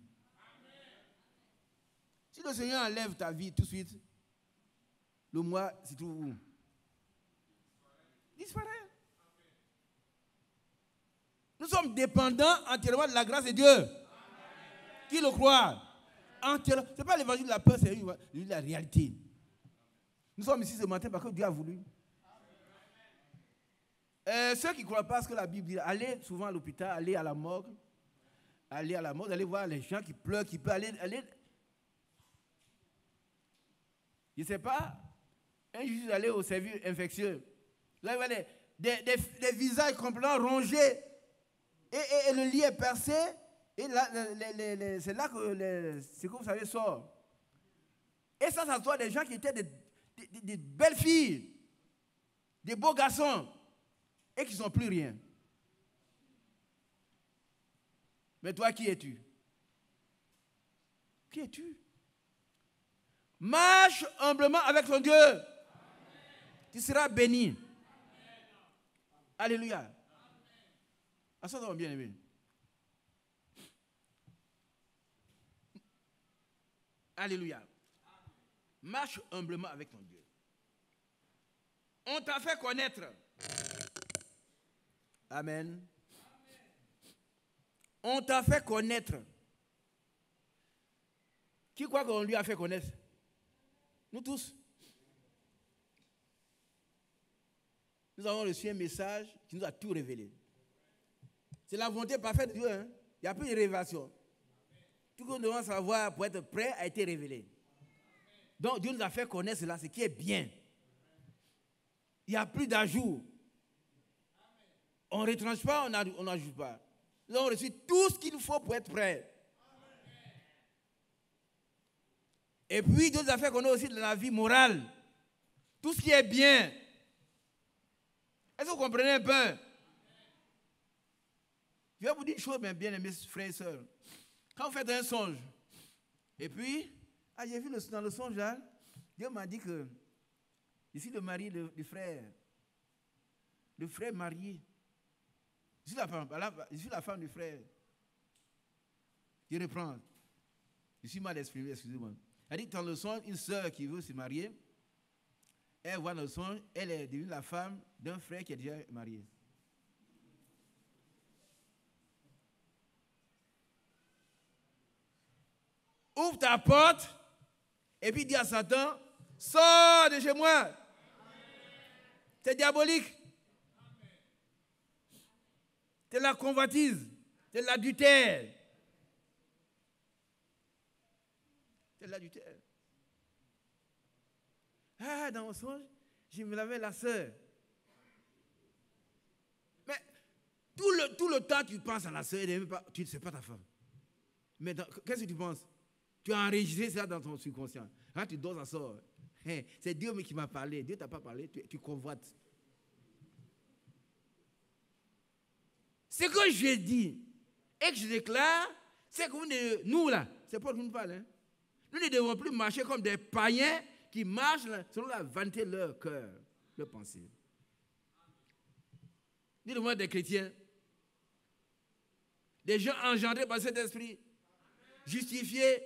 Si le Seigneur enlève ta vie tout de suite, le moi, c'est tout où? Disparaît. Nous sommes dépendants entièrement de la grâce de Dieu. Amen. Qui le croit? Entièrement. Ce n'est pas l'évangile de la peur, c'est la réalité. Nous sommes ici ce matin parce que Dieu a voulu. Ceux qui ne croient pas ce que la Bible dit, allez souvent à l'hôpital, allez à la morgue, allez voir les gens qui pleurent, qui peuvent aller. Je ne sais pas, un juge allait au service infectieux. Là, il va aller des visages complètement rongés. Et le lit est percé. Et là, c'est là que ce que vous savez sort. Et ça soit des gens qui étaient des belles filles, des beaux garçons, et qui ne sont plus rien. Mais toi, qui es-tu? Qui es-tu? Marche humblement avec ton Dieu. Amen. Tu seras béni. Amen. Alléluia. Asseyez-vous, bien-aimés. Alléluia. Marche humblement avec ton Dieu. On t'a fait connaître. Amen. On t'a fait connaître. Qui croit qu'on lui a fait connaître? Nous tous. Nous avons reçu un message qui nous a tout révélé. C'est la volonté parfaite de Dieu. Hein? Il n'y a plus de révélation. Tout ce que nous devons savoir pour être prêt a été révélé. Donc Dieu nous a fait connaître cela, ce qui est bien. Il n'y a plus d'ajout. On ne retranche pas, on n'ajoute pas. Nous avons reçu tout ce qu'il nous faut pour être prêt. Et puis Dieu nous a fait connaître aussi de la vie morale. Tout ce qui est bien. Est-ce que vous comprenez un peu? Je vais vous dire une chose, mes bien-aimés frères et sœurs. Quand vous faites un songe, et puis, j'ai vu dans le songe là, Dieu m'a dit que je suis le mari du frère. Le frère marié. Je suis la femme du frère. Je reprends. Je suis mal exprimé, excusez-moi. Elle dit dans le songe, une sœur qui veut se marier, elle voit dans le songe, elle est devenue la femme d'un frère qui est déjà marié. Ouvre ta porte et puis dis à Satan, sors de chez moi. C'est diabolique. C'est la convoitise. C'est l'adultère. C'est l'adultère. Dans mon songe, je me lavais la sœur. Mais tout le temps, tu penses à la sœur, tu ne sais pas ta femme. Mais qu'est-ce que tu penses? Tu as enregistré ça dans ton subconscient. Quand tu dors, ça sort. C'est Dieu qui m'a parlé. Dieu ne t'a pas parlé, tu convoites. Ce que je dis et que je déclare, c'est que nous là, c'est Paul qui nous parle. Hein? Nous ne devons plus marcher comme des païens qui marchent selon la vanité de leur cœur, leur pensée. Nous devons être des chrétiens, des gens engendrés par cet esprit, justifiés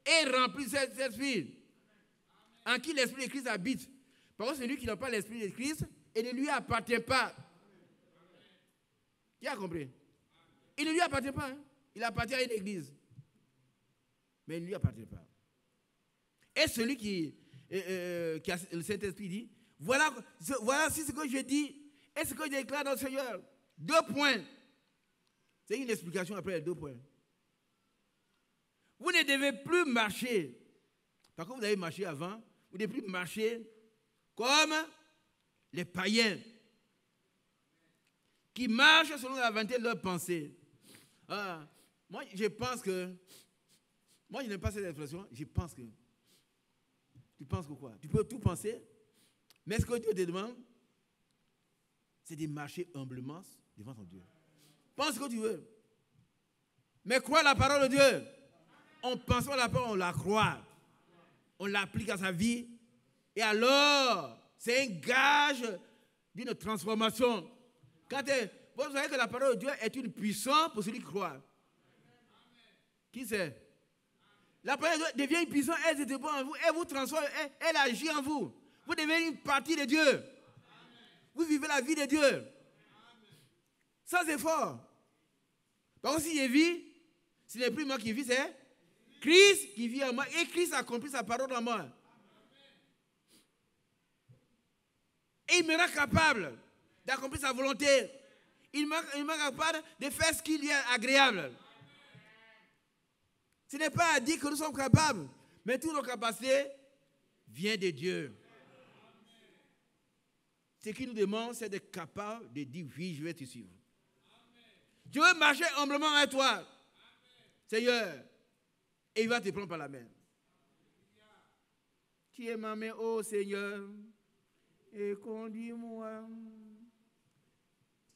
et remplis de cet esprit, en qui l'esprit de Christ habite. Par contre, celui qui n'a pas l'esprit de Christ et ne lui appartient pas. Qui a compris? Il ne lui appartient pas. Hein? Il appartient à une église. Mais il ne lui appartient pas. Et celui qui a le Saint-Esprit dit, voilà ce que je dis et ce que je déclare dans le Seigneur. 2 points. C'est une explication après les 2 points. Vous ne devez plus marcher. Par contre, vous avez marché avant. Vous ne devez plus marcher comme les païens qui marchent selon la vanité de leur pensée. Moi, je pense que... Moi, je n'aime pas cette expression. Je pense que... Tu penses que quoi? Tu peux tout penser. Mais ce que Dieu te demande, c'est de marcher humblement devant ton Dieu. Pense ce que tu veux. Mais crois la parole de Dieu. On pense pas à la parole, on la croit. On l'applique à sa vie. Et alors, c'est un gage d'une transformation. Vous savez que la parole de Dieu est une puissance pour celui qui croit. Qui c'est? La parole de Dieu devient une puissance, elle se dépend en vous, elle vous transforme, elle agit en vous. Vous devenez une partie de Dieu. Vous vivez la vie de Dieu. Ça, c'est fort. Par contre, si je vis, ce n'est plus moi qui vis, c'est Christ qui vit en moi. Et Christ accomplit sa parole en moi. Et il me rend capable d'accomplir sa volonté. Il me rend capable de faire ce qui lui est agréable. Ce n'est pas à dire que nous sommes capables, mais toutes nos capacités viennent de Dieu. Ce qu'il nous demande, c'est d'être capable de dire, oui, je vais te suivre. Je veux marcher humblement avec toi, Seigneur, et il va te prendre par la main. Tu es ma main, ô Seigneur, et conduis-moi.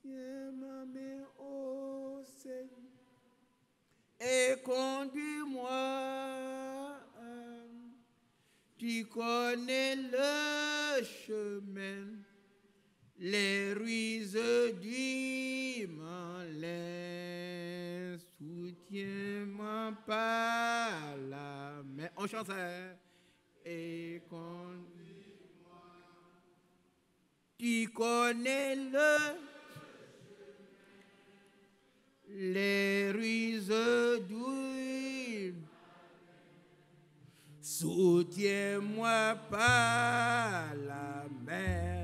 Tu es ma main, ô Seigneur, et conduis-moi. Tu connais le chemin, les ruses du malin. Soutiens-moi par la main. On chante ça. Et conduis-moi. Tu connais les ruses du malin. Soutiens-moi par la main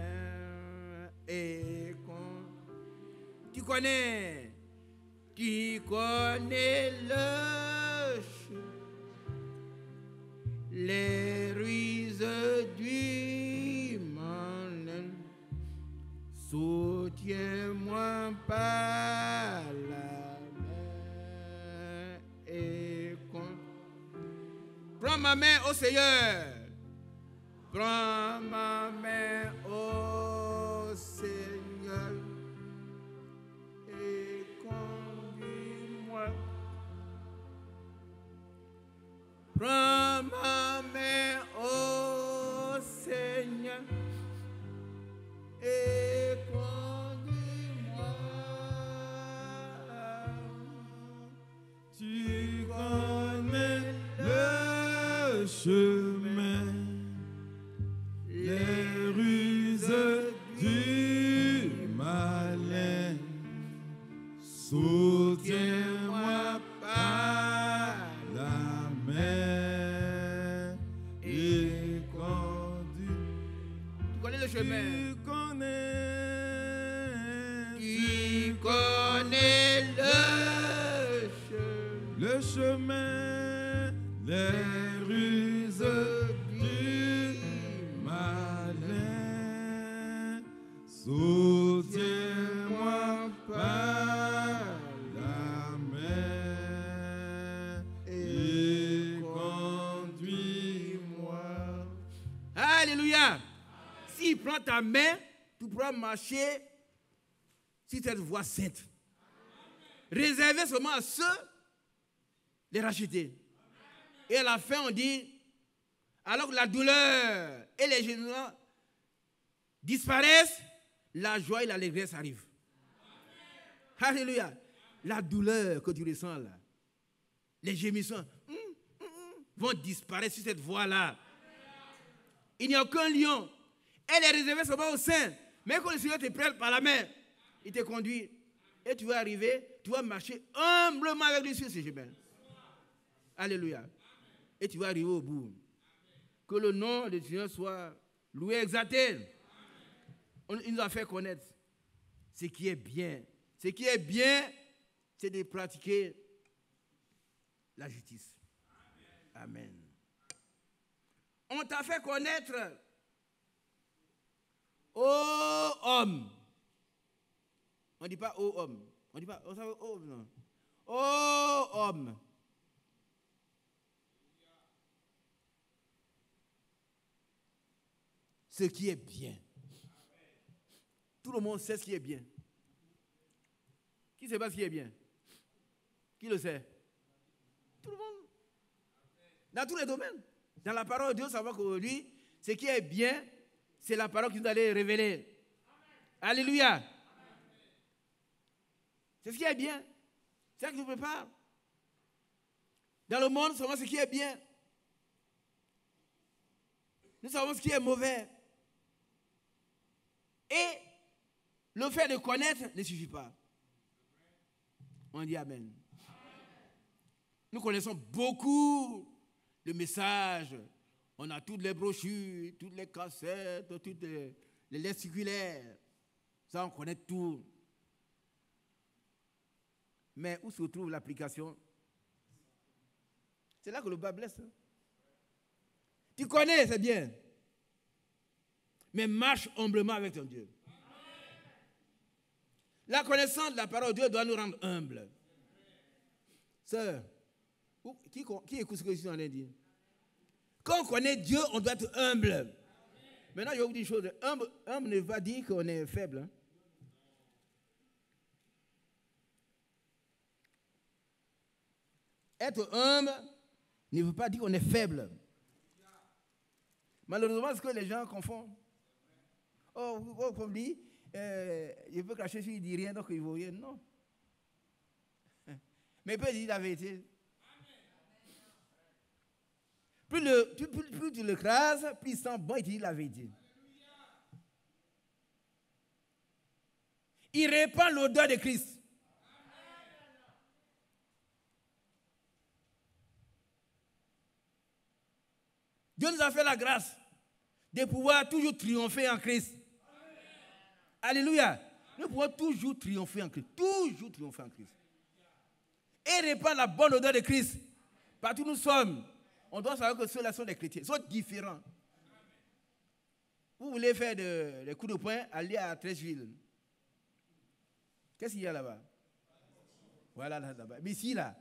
et tu connais les ruses du malin. Soutiens-moi par la main et prends ma main, ô Seigneur. Prends ma main, ô Seigneur. Et conduis-moi. Prends ma main, ô Seigneur. Et conduis-moi. Tu connais le chemin, les ruses du malin. Soutiens-moi par la main et conduis. Tu connais le chemin. Tu connais le chemin, les ruses du malin. Soutiens-moi par la main et conduis-moi. Alléluia. S'il prend ta main, tu pourras marcher sur cette voie sainte. Réservé seulement à ceux les racheter. Et à la fin, on dit, alors que la douleur et les gémissements disparaissent, la joie et l'allégresse arrivent. Alléluia. La douleur que tu ressens là, les gémissements vont disparaître sur cette voie-là. Il n'y a aucun lion. Elle est réservée seulement au sein. Mais quand le Seigneur te prend par la main, il te conduit. Et tu vas arriver, tu vas marcher humblement avec lui sur ce chemin. Alléluia. Et tu vas arriver au bout. Que le nom du Seigneur soit loué, exalté. Il nous a fait connaître ce qui est bien. Ce qui est bien, c'est de pratiquer la justice. Amen. On t'a fait connaître, ô homme. On ne dit pas ô homme. On ne dit pas ô homme, non. Ô homme. Ce qui est bien. Tout le monde sait ce qui est bien. Qui ne sait pas ce qui est bien? Qui le sait? Tout le monde. Dans tous les domaines. Dans la parole de Dieu, ça va qu'aujourd'hui, ce qui est bien, c'est la parole qui nous allait révéler. Amen. Alléluia. Amen. C'est ce qui est bien. C'est ça qui nous prépare. Dans le monde, nous savons ce qui est bien. Nous savons ce qui est mauvais. Et le fait de connaître ne suffit pas. On dit Amen. Nous connaissons beaucoup de messages. On a toutes les brochures, toutes les cassettes, toutes les lettres circulaires. Ça, on connaît tout. Mais où se trouve l'application? C'est là que le bas blesse. Tu connais, c'est bien. mais marche humblement avec ton Dieu. La connaissance de la parole de Dieu doit nous rendre humbles. Sœur, qui écoute ce que je suis en train de dire? Quand on connaît Dieu, on doit être humble. Maintenant, je vais vous dire une chose. Humble ne veut pas dire qu'on est faible. Hein? Être humble ne veut pas dire qu'on est faible. Malheureusement, c'est ce que les gens confondent. Oh, comme dit, je peux cracher sur lui, il ne dit rien, donc il ne vaut rien. Non. Mais il peut dire la vérité. Plus tu l'écrases, plus il sent bon, il te dit la vérité. Il répand l'odeur de Christ. Dieu nous a fait la grâce de pouvoir toujours triompher en Christ. Amen. Alléluia. Nous pouvons toujours triompher en Christ. Toujours triompher en Christ. Et répandre la bonne odeur de Christ. Partout où nous sommes, on doit savoir que ceux-là sont des chrétiens. Ils sont différents. Vous voulez faire des coups de poing, allez à Treichville. Qu'est-ce qu'il y a là-bas? Voilà, là-bas. Mais ici, là,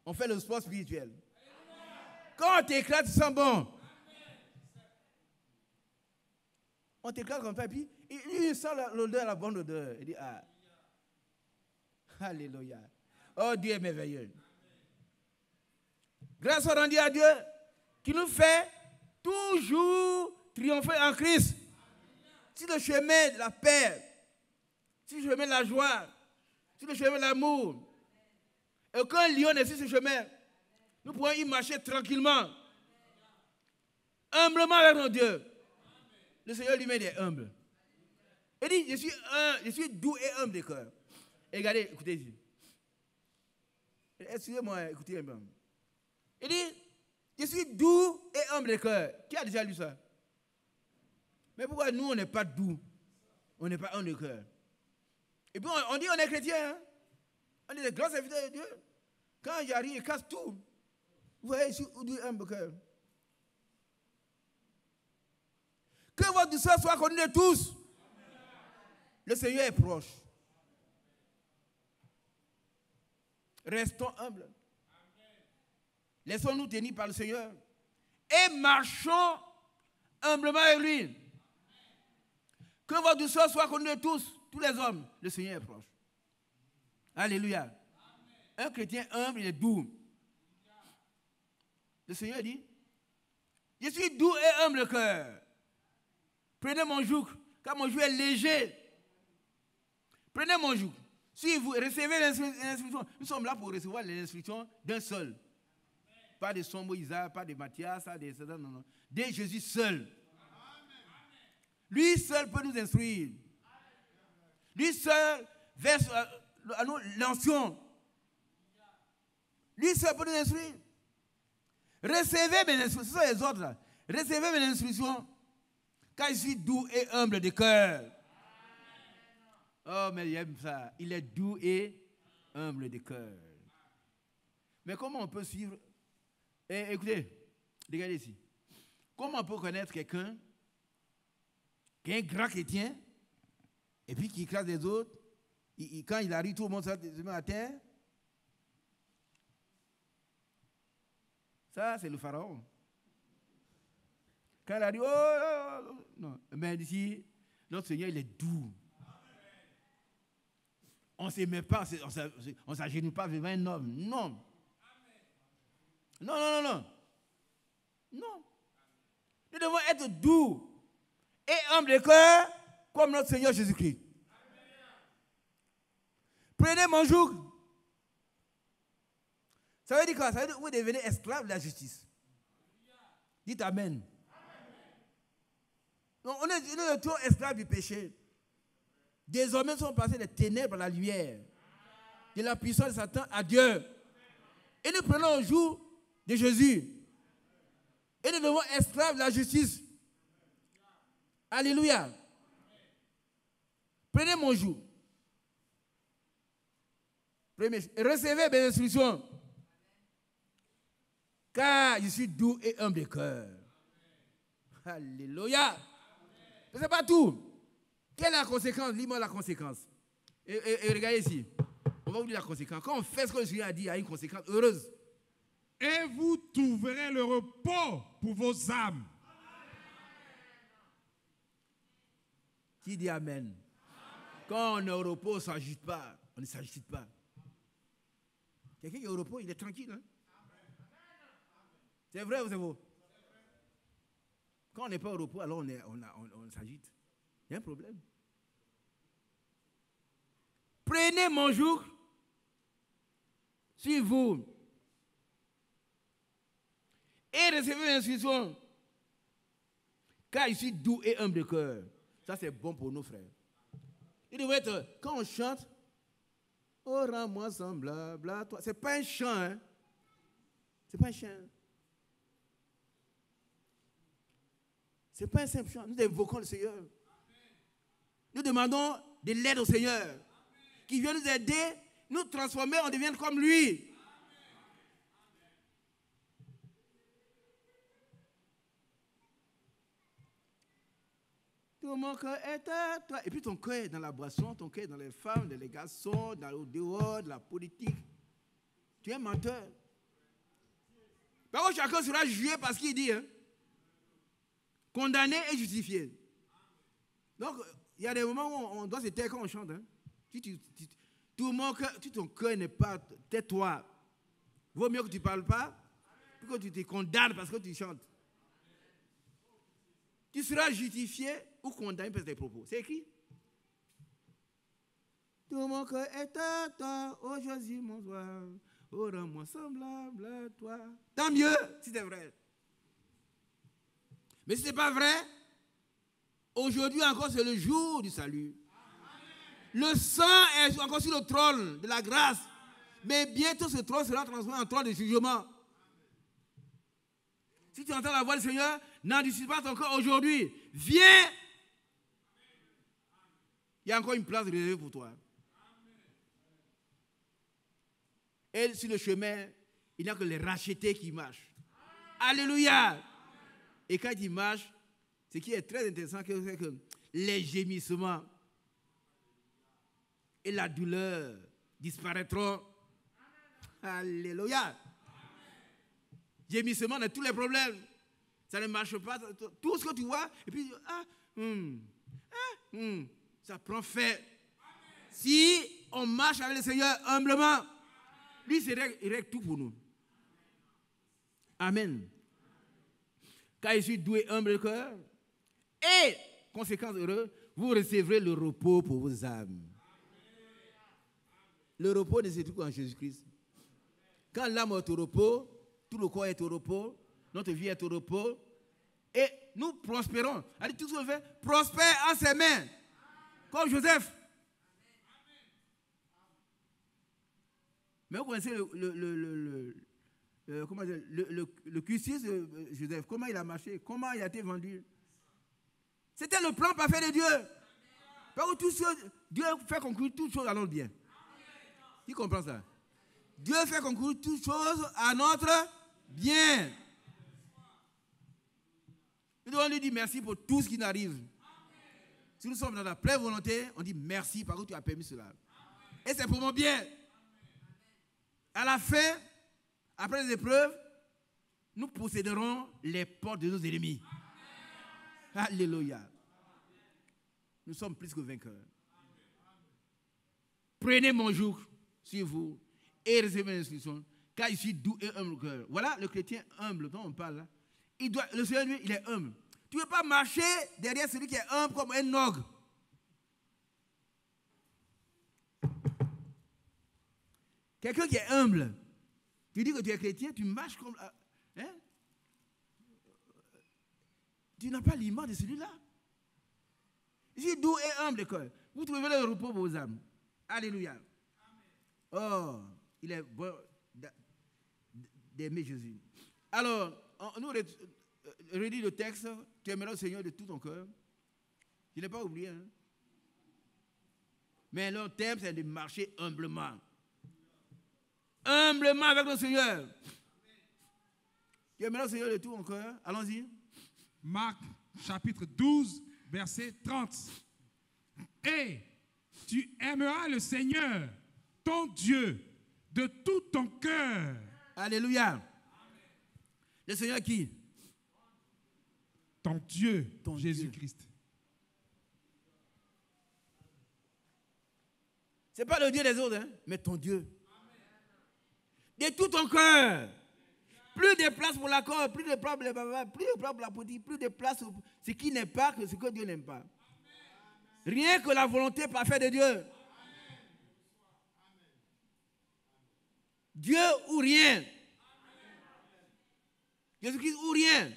on fait le sport spirituel. Quand on t'éclate, tu sens bon. On t'éclate comme ça, et puis il sent l'odeur, la bonne odeur. Il dit, ah, alléluia. Oh, Dieu est merveilleux. Grâce soit rendue à Dieu, qui nous fait toujours triompher en Christ. Sur le chemin de la paix, sur le chemin de la joie, sur le chemin de l'amour. Et quand lion est sur ce chemin, nous pouvons y marcher tranquillement, humblement avec notre Dieu. Le Seigneur lui-même est humble. Il dit, je suis doux et humble de cœur. Et regardez, écoutez ici. Excusez-moi, écoutez un peu. Il dit, je suis doux et humble de cœur. Qui a déjà lu ça? Mais pourquoi nous, on n'est pas doux? On n'est pas humble de cœur. Et puis on dit on est chrétien. Hein? On est des grands serviteurs de Dieu. Quand j'arrive, il casse tout. Vous voyez, je suis doux et humble de cœur. Que votre douceur soit connue de tous. Le Seigneur est proche. Restons humbles. Laissons-nous tenir par le Seigneur. Et marchons humblement avec lui. Que votre douceur soit connue de tous les hommes. Le Seigneur est proche. Alléluia. Amen. Un chrétien humble, il est doux. Le Seigneur dit, je suis doux et humble de cœur. Prenez mon joug, car mon joug est léger. Prenez mon joug. Si vous recevez l'instruction, nous sommes là pour recevoir les instructions d'un seul. Pas de son Moïse, pas de Matthias, non. De Jésus seul. Lui seul peut nous instruire. Lui seul verse à nous l'onction. Lui seul peut nous instruire. Recevez mes instructions, ce sont les autres là. Recevez mes instructions, car je suis doux et humble de cœur. Oh, mais j'aime ça. Il est doux et humble de cœur. Mais comment on peut suivre? Écoutez, regardez ici. Comment on peut connaître quelqu'un qui est un grand chrétien et puis qui écrase les autres? Quand il arrive, tout le monde se met à terre. Ça, c'est le pharaon. Quand il arrive, non. Mais ici, notre Seigneur, il est doux. On ne se met pas, on ne s'agenouille pas devant un homme. Non. Non. Nous devons être doux et humbles de cœur comme notre Seigneur Jésus-Christ. Prenez mon joug. Ça veut dire quoi? Ça veut dire que vous devenez esclave de la justice. Dites Amen. Donc, on est trop esclave du péché. Désormais, nous sommes passés des ténèbres à la lumière, de la puissance de Satan à Dieu. Et nous prenons le joug de Jésus. Et nous devons esclaves de la justice. Alléluia. Prenez mon joug. Recevez mes instructions. Car je suis doux et humble de cœur. Alléluia. C'est pas tout. Quelle est la conséquence? Lis-moi la conséquence. Et regardez ici. On va vous dire la conséquence. Quand on fait ce que le Seigneur a dit, il y a une conséquence heureuse. Et vous trouverez le repos pour vos âmes. Qui dit Amen? Quand on est au repos, on ne s'agite pas. On ne s'agite pas. Quelqu'un qui est au repos, il est tranquille. Hein? C'est vrai ou c'est faux? Quand on n'est pas au repos, alors on s'agite. Il y a un problème. Prenez mon joug sur vous et recevez l'instruction, car je suis doux et humble de cœur. Ça, c'est bon pour nos frères. Il devrait être, quand on chante, oh, rends-moi semblable à toi. Ce n'est pas un chant, hein? Ce n'est pas un chant. Ce n'est pas un simple chant. Nous invoquons le Seigneur. Nous demandons de l'aide au Seigneur, qui vient nous aider, nous transformer, on devient comme lui. Tout mon cœur est à toi. Et puis ton cœur est dans la boisson, ton cœur est dans les femmes, dans les garçons, dans le dehors, de la politique. Tu es un menteur. Par contre, chacun sera jugé parce qu'il dit, hein, condamné et justifié. Donc, il y a des moments où on doit se taire quand on chante. Hein. Si ton cœur n'est pas, tais-toi. Vaut mieux que tu ne parles pas, plus que tu te condamnes parce que tu chantes. Tu seras justifié ou condamné par tes propos. C'est écrit. Tout mon cœur est à toi, oh Jésus, mon roi. Oh, rends-moi semblable à toi. Tant mieux si c'est vrai. Mais si ce n'est pas vrai, aujourd'hui encore, c'est le jour du salut. Le sang est encore sur le trône de la grâce. Mais bientôt, ce trône sera transformé en trône de jugement. Si tu entends la voix du Seigneur, n'en discute pas encore aujourd'hui. Viens. Il y a encore une place réservée pour toi. Et sur le chemin, il n'y a que les rachetés qui marchent. Alléluia. Et quand ils marchent, ce qui est très intéressant, c'est que les gémissements et la douleur disparaîtront. Alléluia. Gémissement de tous les problèmes. Ça ne marche pas. Tout ce que tu vois, et puis, ça prend fait. Si on marche avec le Seigneur humblement, lui, il règle tout pour nous. Amen. Car je suis doué, humble de cœur, et, conséquence heureuse, vous recevrez le repos pour vos âmes. Le repos ne se trouve qu'en Jésus-Christ. Quand l'âme est au repos, tout le corps est au repos, notre vie est au repos, et nous prospérons. Allez, tout ce qu'on fait, prospère en ses mains, comme Joseph. Mais vous connaissez le cursus de Joseph, comment il a marché, comment il a été vendu. C'était le plan parfait de Dieu. Parce que Dieu fait concourir toutes choses à notre bien. Qui comprend ça? Dieu fait concourir toutes choses à notre bien. Nous devons lui dire merci pour tout ce qui nous arrive. Si nous sommes dans la pleine volonté, on dit merci parce que tu as permis cela. Et c'est pour mon bien. À la fin, après les épreuves, nous posséderons les portes de nos ennemis. Alléluia. Nous sommes plus que vainqueurs. Prenez mon joug sur vous et recevez l'instruction, car je suis doux et humble cœur. Voilà le chrétien humble dont on parle là. Le Seigneur, lui, il est humble. Tu ne veux pas marcher derrière celui qui est humble comme un ogre. Quelqu'un qui est humble, tu dis que tu es chrétien, tu marches comme... Hein? Tu n'as pas l'image de celui-là. Je suis doux et humble de cœur. Vous trouverez le repos pour vos âmes. Alléluia. Oh, il est bon d'aimer Jésus. Alors, nous redis le texte. Tu aimeras le Seigneur de tout ton cœur. Je n'ai pas oublié. Hein? Mais leur thème, c'est de marcher humblement. Humblement avec le Seigneur. Tu aimeras le Seigneur de tout ton cœur. Allons-y. Marc chapitre 12, verset 30. Et tu aimeras le Seigneur, ton Dieu, de tout ton cœur. Alléluia. Le Seigneur qui? Ton Dieu, Ton Jésus-Christ. Ce n'est pas le Dieu des autres, hein, mais ton Dieu. De tout ton cœur. Plus de place pour l'accord, plus de place pour les babas, plus de place pour la politique, plus de place pour ce qui n'est pas que ce que Dieu n'aime pas. Rien que la volonté parfaite de Dieu. Dieu ou rien. Jésus-Christ ou rien.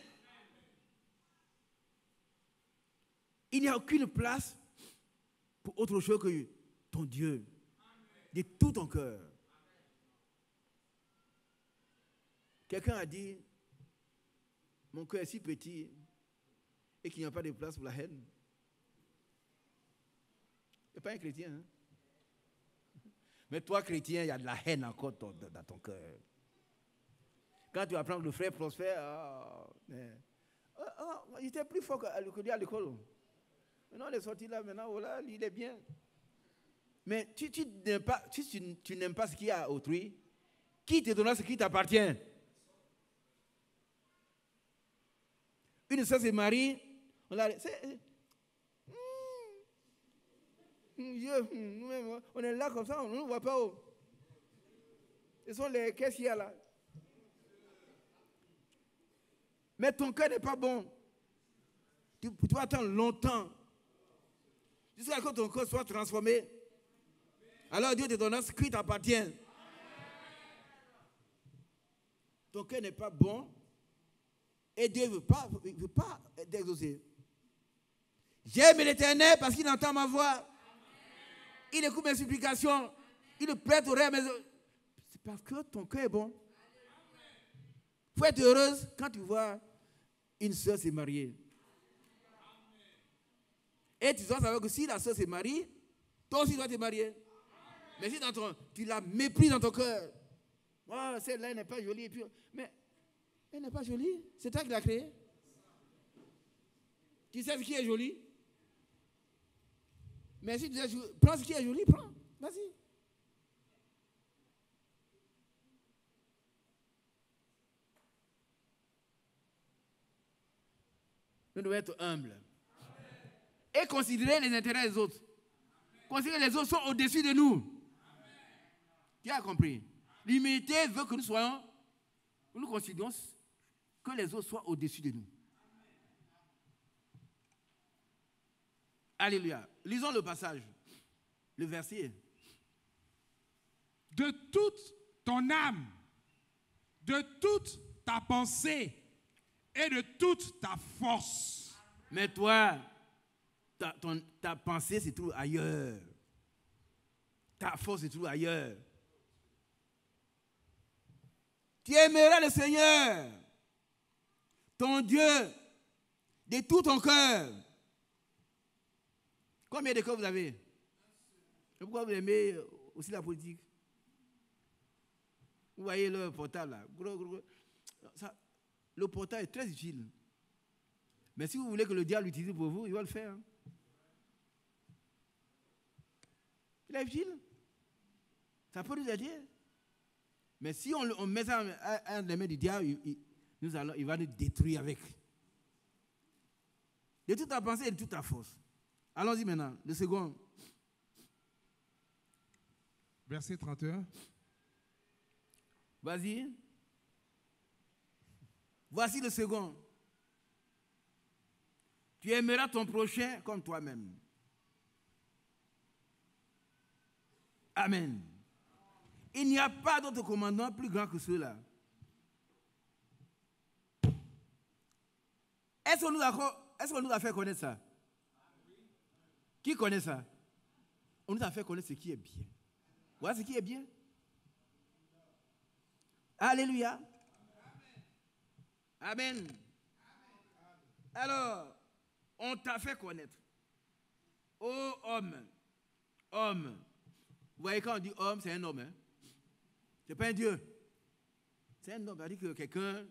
Il n'y a aucune place pour autre chose que ton Dieu. De tout ton cœur. Quelqu'un a dit, mon cœur est si petit et qu'il n'y a pas de place pour la haine. Ce n'est pas un chrétien. Hein? Mais toi, chrétien, il y a de la haine encore dans ton cœur. Quand tu apprends que le frère prospère, il était plus fort que lui à l'école. Maintenant, il est sorti là, maintenant, voilà, il est bien. Mais si tu n'aimes pas ce qu'il y a à autrui, qui te donnera ce qui t'appartient? Une sœur se marie, on est là comme ça, on ne voit pas. Ce sont les caissiers là. Mais ton cœur n'est pas bon. Tu vas attendre longtemps jusqu'à ce que ton cœur soit transformé. Alors Dieu te donnera ce qui t'appartient. Ton cœur n'est pas bon. Et Dieu ne veut pas t'exaucer. J'aime l'Éternel parce qu'il entend ma voix. Il écoute mes supplications. Il prête oreille à mes... C'est parce que ton cœur est bon. Il faut être heureuse quand tu vois une soeur se marier. Et tu dois savoir que si la soeur se marie, toi aussi tu dois te marier. Mais si tu la méprises dans ton cœur, oh, celle-là n'est pas jolie. Mais elle n'est pas jolie. C'est toi qui l'as créée. Tu sais ce qui est joli? Mais si tu dis, prends ce qui est joli, prends. Vas-y. Nous devons être humbles. Et considérer les intérêts des autres. Considérer les autres sont au-dessus de nous. Tu as compris? L'humilité veut que nous considérons que les autres soient au-dessus de nous. Alléluia. Lisons le passage, le verset. De toute ton âme, de toute ta pensée et de toute ta force. Mais toi, ta pensée se trouve ailleurs. Ta force se trouve ailleurs. Tu aimeras le Seigneur, ton Dieu, de tout ton cœur. Combien de cœurs vous avez? Et pourquoi vous aimez aussi la politique? Vous voyez le portable là. Le portable est très utile. Mais si vous voulez que le diable l'utilise pour vous, il va le faire. Hein. Il est utile. Ça peut nous aider. Mais si on met ça dans les mains du diable, il va nous détruire avec. De toute ta pensée et de toute ta force. Allons-y maintenant, le second. Verset 31. Vas-y. Voici le second. Tu aimeras ton prochain comme toi-même. Amen. Il n'y a pas d'autre commandement plus grand que ceux-là. Est-ce qu'on nous a fait connaître ça? Qui connaît ça? On nous a fait connaître ce qui est bien. Voilà ce qui est bien. Alléluia. Amen. Alors, on t'a fait connaître. Oh homme. Homme. Vous voyez, quand on dit homme, c'est un homme. Hein? Ce n'est pas un Dieu. C'est un homme. Ça veut dire que quelqu'un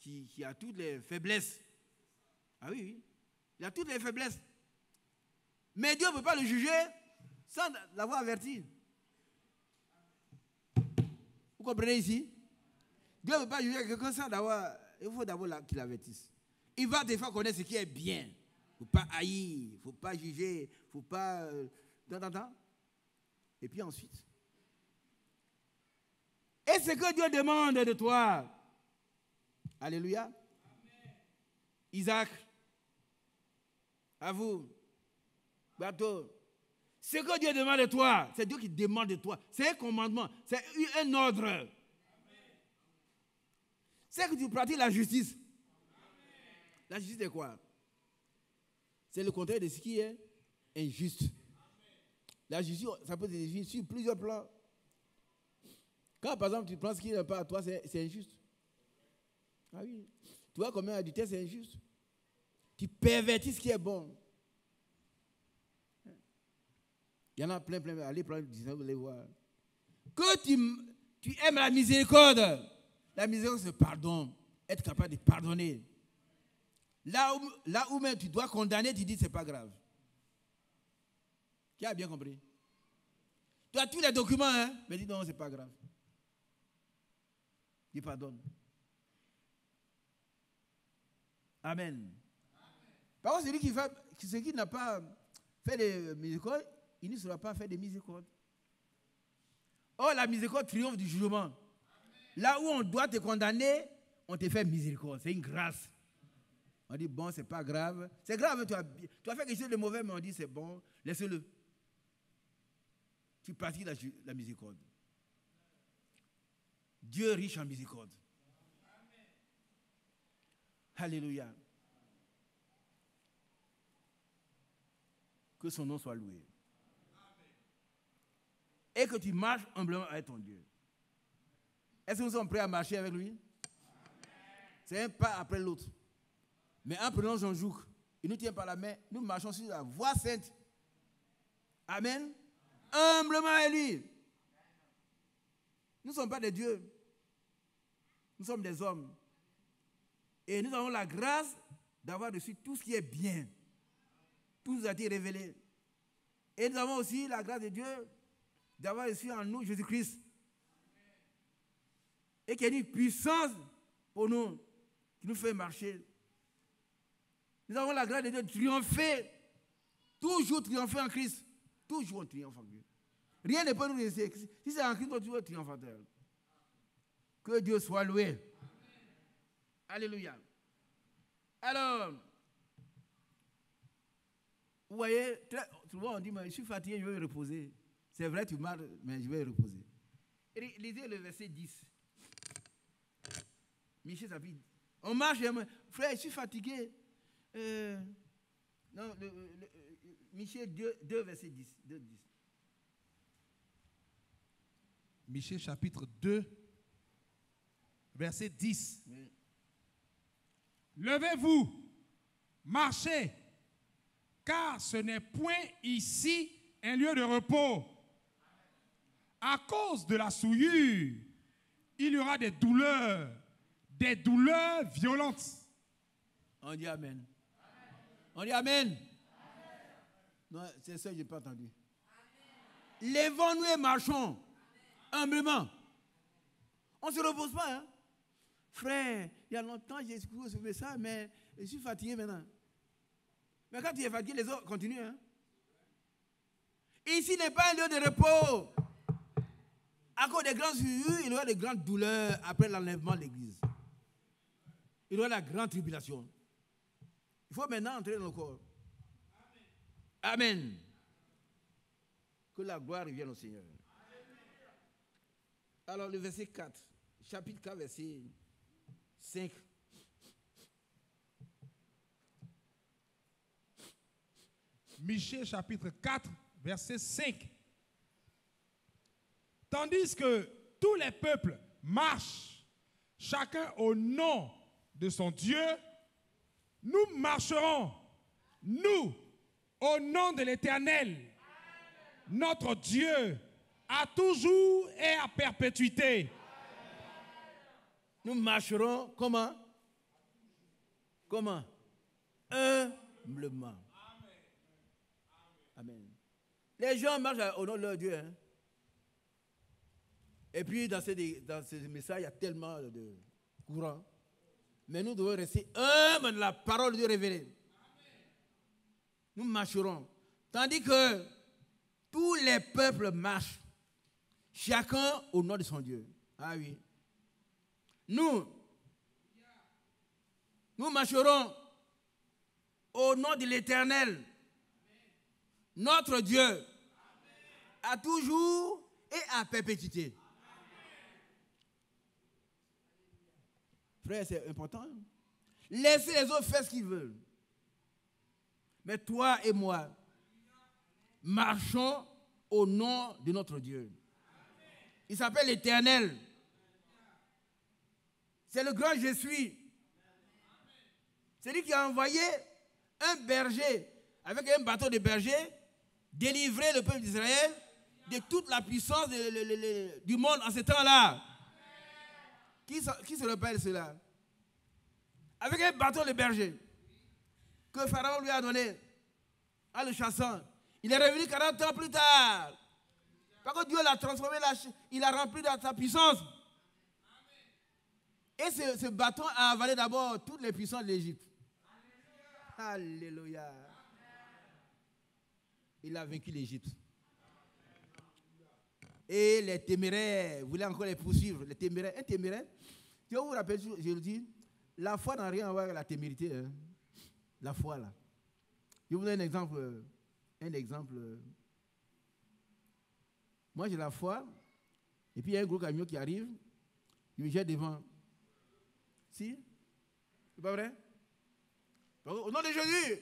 qui a toutes les faiblesses. Ah oui, oui. Il a toutes les faiblesses. Mais Dieu ne peut pas le juger sans l'avoir averti. Vous comprenez ici? Dieu ne peut pas juger quelqu'un sans d'avoir... Il faut d'abord qu'il avertisse. Il va des fois connaître ce qui est bien. Il ne faut pas haïr, il ne faut pas juger, il ne faut pas... Et puis ensuite... Et ce que Dieu demande de toi. Alléluia. Amen. Isaac, à vous, bateau. Ce que Dieu demande de toi, c'est Dieu qui demande de toi. C'est un commandement, c'est un ordre. Amen. C'est que tu pratiques la justice. Amen. La justice c'est quoi? C'est le contraire de ce qui est injuste. Amen. La justice, ça peut être injuste sur plusieurs plans. Quand par exemple tu prends ce qui n'est pas à toi, c'est injuste. Ah oui. Tu vois combien adultère, c'est injuste. Tu pervertis ce qui est bon. Il y en a plein. Allez prendre 19, vous allez voir. Que tu aimes la miséricorde. La miséricorde, c'est pardon. Être capable de pardonner. Là où même tu dois condamner, tu dis c'est pas grave. Qui a bien compris? Tu as tous les documents, hein, mais dis non, c'est pas grave. Il pardonne. Amen. Par contre, celui qui n'a pas fait de miséricorde, il ne sera pas fait de miséricorde. Or, la miséricorde triomphe du jugement. Amen. Là où on doit te condamner, on te fait miséricorde. C'est une grâce. On dit, bon, c'est pas grave. C'est grave, tu as fait quelque chose de mauvais, mais on dit, c'est bon, laisse-le. Tu pratiques la miséricorde. Dieu est riche en miséricorde. Amen. Alléluia. Que son nom soit loué. Amen. Et que tu marches humblement avec ton Dieu. Est-ce que nous sommes prêts à marcher avec lui? Amen. C'est un pas après l'autre. Mais en prenant son joug, il nous tient par la main, nous marchons sur la voie sainte. Amen. Humblement avec lui. Nous ne sommes pas des dieux. Nous sommes des hommes. Et nous avons la grâce d'avoir reçu tout ce qui est bien. Tout nous a été révélé. Et nous avons aussi la grâce de Dieu d'avoir reçu en nous Jésus-Christ. Et qui a une puissance pour nous, qui nous fait marcher. Nous avons la grâce de Dieu de triompher. Toujours triompher en Christ. Toujours on triomphe en Dieu. Rien ne peut nous laisser. Si c'est en Christ, on est toujours triomphateur. Que Dieu soit loué. Amen. Alléluia. Alors, vous voyez, souvent on dit, mais je suis fatigué, je vais me reposer. C'est vrai, tu marches, mais je vais me reposer. Lisez le verset 10. Michel chapitre. On marche, frère, je suis fatigué. Non, Michel 2, verset 10. 2, 10. Michée chapitre 2, verset 10. Oui. Levez-vous, marchez, car ce n'est point ici un lieu de repos. À cause de la souillure, il y aura des douleurs violentes. On dit Amen. On dit Amen. Amen. Non, c'est ça que je n'ai pas entendu. Lèvons-nous et marchons. Humblement. On ne se repose pas. Hein? Frère, il y a longtemps j'ai écouté ce message, mais je suis fatigué maintenant. Mais quand tu es fatigué, les autres continuent. Hein? Ici n'est pas un lieu de repos. À cause des grandes souillures, il y aura de grandes douleurs après l'enlèvement de l'église. Il y aura la grande tribulation. Il faut maintenant entrer dans le corps. Amen. Amen. Que la gloire revienne au Seigneur. Alors le verset 4, chapitre 4, verset 5. Michée chapitre 4, verset 5. Tandis que tous les peuples marchent, chacun au nom de son Dieu, nous marcherons, nous, au nom de l'Éternel, notre Dieu, à toujours et à perpétuité. Nous marcherons comment? Comment? Humblement. Amen. Les gens marchent au nom de leur Dieu. Hein. Et puis, dans ces messages, il y a tellement de courants. Mais nous devons rester humbles de la parole de Dieu révélée. Nous marcherons. Tandis que tous les peuples marchent, chacun au nom de son Dieu. Ah oui. Nous marcherons au nom de l'Éternel, notre Dieu, à toujours et à perpétuité. Frère, c'est important. Laissez les autres faire ce qu'ils veulent. Mais toi et moi, marchons au nom de notre Dieu. Il s'appelle l'Éternel. C'est le grand je suis. C'est lui qui a envoyé un berger avec un bateau de berger délivrer le peuple d'Israël de toute la puissance du monde en ce temps-là. Qui se rappelle cela? Avec un bateau de berger que Pharaon lui a donné en le chassant. Il est revenu 40 ans plus tard. Parce que Dieu l'a transformé, il a rempli de sa puissance. Et ce bâton a avalé d'abord toutes les puissances de l'Égypte. Alléluia. Il a vaincu l'Égypte. Et les téméraires voulaient encore les poursuivre. Les téméraires, un téméraire, je vous rappelle, je le dis, la foi n'a rien à voir avec la témérité. Hein. La foi, là. Je vous donne un exemple. Moi, j'ai la foi, et puis il y a un gros camion qui arrive, il me jette devant. Si? C'est pas vrai? Au nom de Jésus!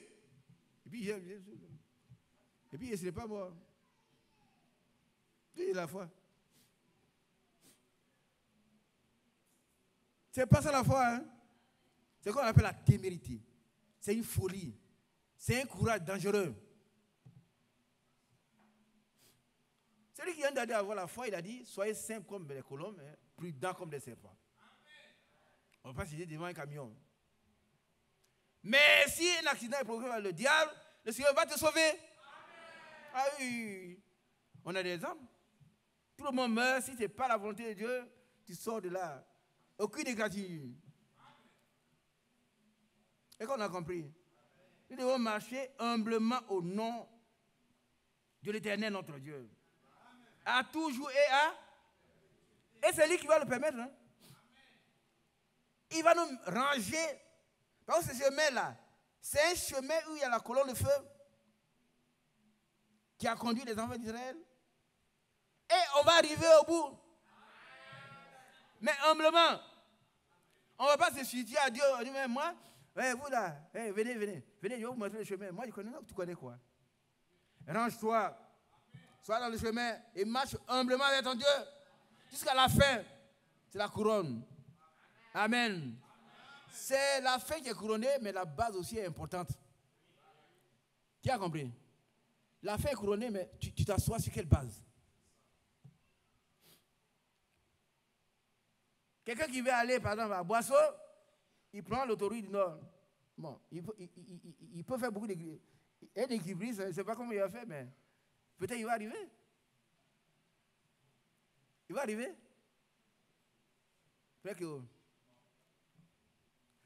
Et puis, il ne serait pas mort. J'ai la foi. C'est pas ça la foi, hein? C'est ce qu'on appelle la témérité. C'est une folie. C'est un courage dangereux. Celui qui vient d'avoir la foi, il a dit, soyez simples comme les colombes, hein, prudents comme des serpents. On ne va pas se dire devant un camion. Mais si un accident est provoqué par le diable, le Seigneur va te sauver. Amen. Ah oui. On a des exemples. Tout le monde meurt. Si ce n'est pas la volonté de Dieu, tu sors de là. Aucune ingratitude. Et qu'on a compris. Nous devons marcher humblement au nom de l'Éternel, notre Dieu. À toujours et à. Et c'est lui qui va le permettre. Hein? Il va nous ranger. Parce que ce chemin-là, c'est un chemin où il y a la colonne de feu qui a conduit les enfants d'Israël. Et on va arriver au bout. Mais humblement. On ne va pas se situer à Dieu. On dit, mais moi, vous là, venez, je vais vous montrer le chemin. Moi, je connais, non, tu connais quoi? Range-toi. Sois dans le chemin et marche humblement avec ton Dieu. Jusqu'à la fin. C'est la couronne. Amen. C'est la fin qui est couronnée, mais la base aussi est importante. Qui a compris? La fin est couronnée, mais tu t'assois sur quelle base? Quelqu'un qui veut aller, par exemple, à Boisseau, il prend l'autoroute du Nord. Bon, il peut faire beaucoup d'équilibre. Un équilibriste, je ne sais pas comment il va faire, mais peut-être il va arriver. Il va arriver.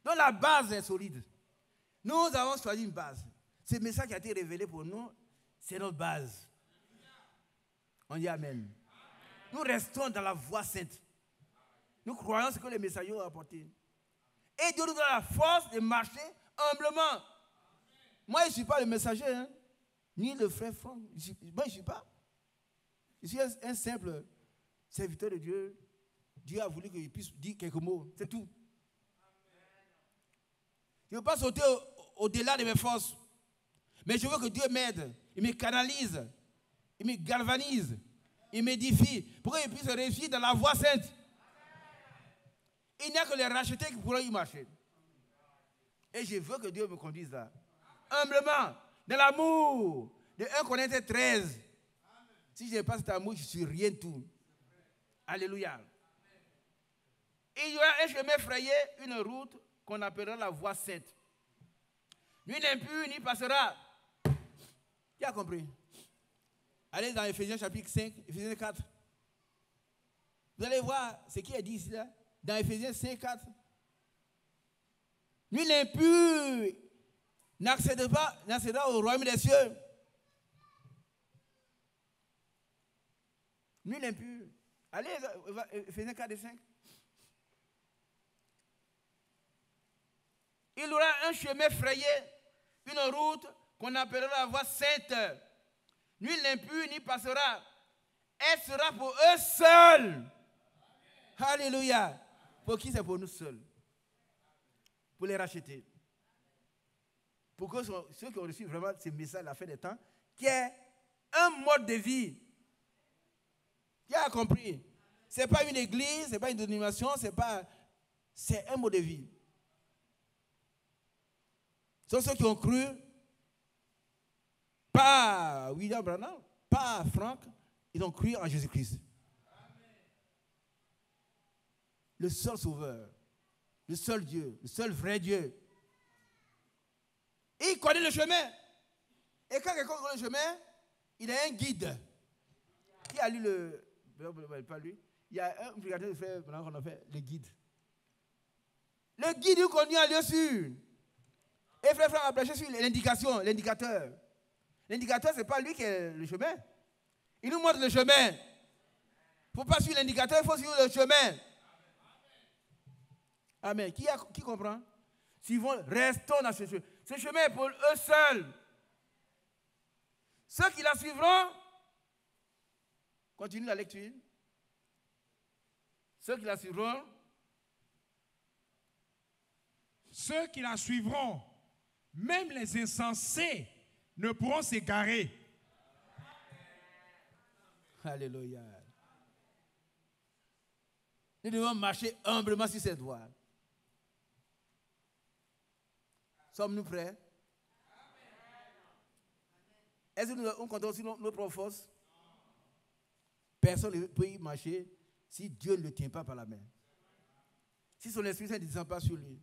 Donc la base est solide. Nous avons choisi une base. Ce message qui a été révélé pour nous, c'est notre base. On dit Amen. Nous restons dans la voie sainte. Nous croyons ce que les messagers ont apporté. Et Dieu nous donne la force de marcher humblement. Moi, je ne suis pas le messager, hein, ni le frère Franck. Moi, je ne suis pas. Je suis un simple serviteur de Dieu. Dieu a voulu que je puisse dire quelques mots. C'est tout. Je ne veux pas sauter au-delà de mes forces. Mais je veux que Dieu m'aide. Il me canalise. Il me galvanise. Il m'édifie. Pour que je puisse réussir dans la voie sainte. Il n'y a que les rachetés qui pourront y marcher. Et je veux que Dieu me conduise là. Humblement. Dans l'amour. De 1 Corinthiens 13. Si je n'ai pas cet amour, je ne suis rien de tout. Alléluia. Il y aura un chemin frayé, une route qu'on appellera la voie sainte. Nul impur n'y passera. Qui a compris? Allez dans Ephésiens chapitre 5, Ephésiens 4. Vous allez voir ce qui est dit ici, là, dans Ephésiens 5, 4. Nul impur n'accédera au royaume des cieux. Nul impur. Allez, Ephésiens 4 et 5. Il aura un chemin frayé, une route qu'on appellera la voie sainte. Nul impur n'y passera. Elle sera pour eux seuls. Alléluia. Pour qui c'est pour nous seuls? Pour les racheter. Pour que ceux qui ont reçu vraiment ces messages à la fin des temps, qui est un mode de vie. Qui a compris? Ce n'est pas une église, ce n'est pas une dénomination, c'est un mode de vie. Ce sont ceux qui ont cru, pas William Branham, pas Franck, ils ont cru en Jésus-Christ. Le seul sauveur, le seul Dieu, le seul vrai Dieu. Et il connaît le chemin. Et quand quelqu'un connaît le chemin, il a un guide. Qui a lu le... Pas lui. Il y a un prédicateur de frère qu'on a fait, le guide. Le guide nous conduit à lieu sûr. Et frère a prêché sur l'indication, l'indicateur. L'indicateur, ce n'est pas lui qui est le chemin. Il nous montre le chemin. Il ne faut pas suivre l'indicateur, il faut suivre le chemin. Amen. Qui comprend? Suivons, restons dans ce chemin. Ce chemin est pour eux seuls. Ceux qui la suivront, continue la lecture. Ceux qui la suivront, même les insensés ne pourront s'égarer. Alléluia. Nous devons marcher humblement sur cette voie. Sommes-nous prêts? Est-ce que nous comptons sur nos propres forces? Personne ne peut y marcher si Dieu ne le tient pas par la main. Si son Esprit Saint ne descend pas sur lui.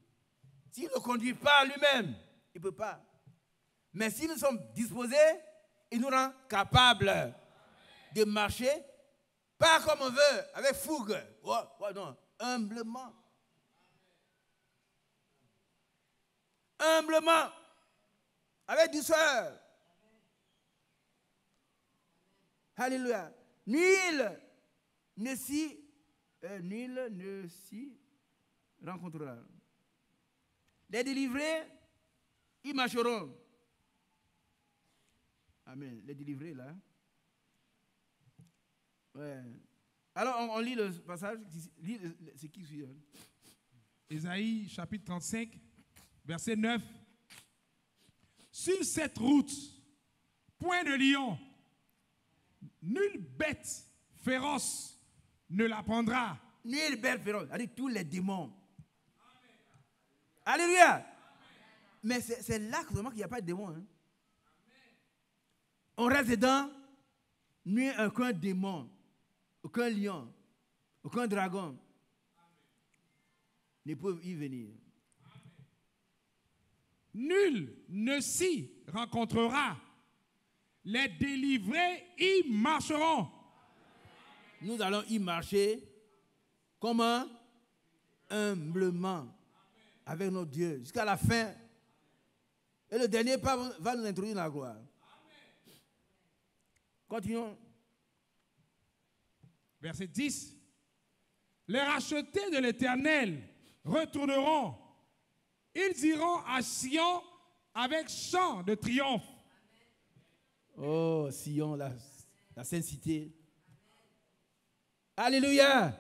S'il ne le conduit pas lui-même, il ne peut pas. Mais si nous sommes disposés, il nous rend capables de marcher, pas comme on veut, avec fougue. Non, humblement. Humblement. Avec douceur. Alléluia. Nul ne s'y rencontrera. Les délivrés, ils marcheront. Amen. Les délivrés, là. Ouais. Alors, on lit le passage. C'est qui suit? Ésaïe, chapitre 35, verset 9. Sur cette route, point de lion, nulle bête féroce ne la prendra. Nulle bête féroce. C'est-à-dire tous les démons. Alléluia. Amen. Mais c'est là vraiment qu'il n'y a pas de démon. Hein. On reste dedans, nuit aucun démon, aucun lion, aucun dragon ne peuvent y venir. Nul ne s'y rencontrera. Les délivrés y marcheront. Nous allons y marcher comment? Humblement. Avec notre Dieu, jusqu'à la fin. Et le dernier pas va nous introduire dans la gloire. Continuons. Verset 10. Les rachetés de l'Éternel retourneront. Ils iront à Sion avec chant de triomphe. Oh, Sion, la sainte cité. Alléluia.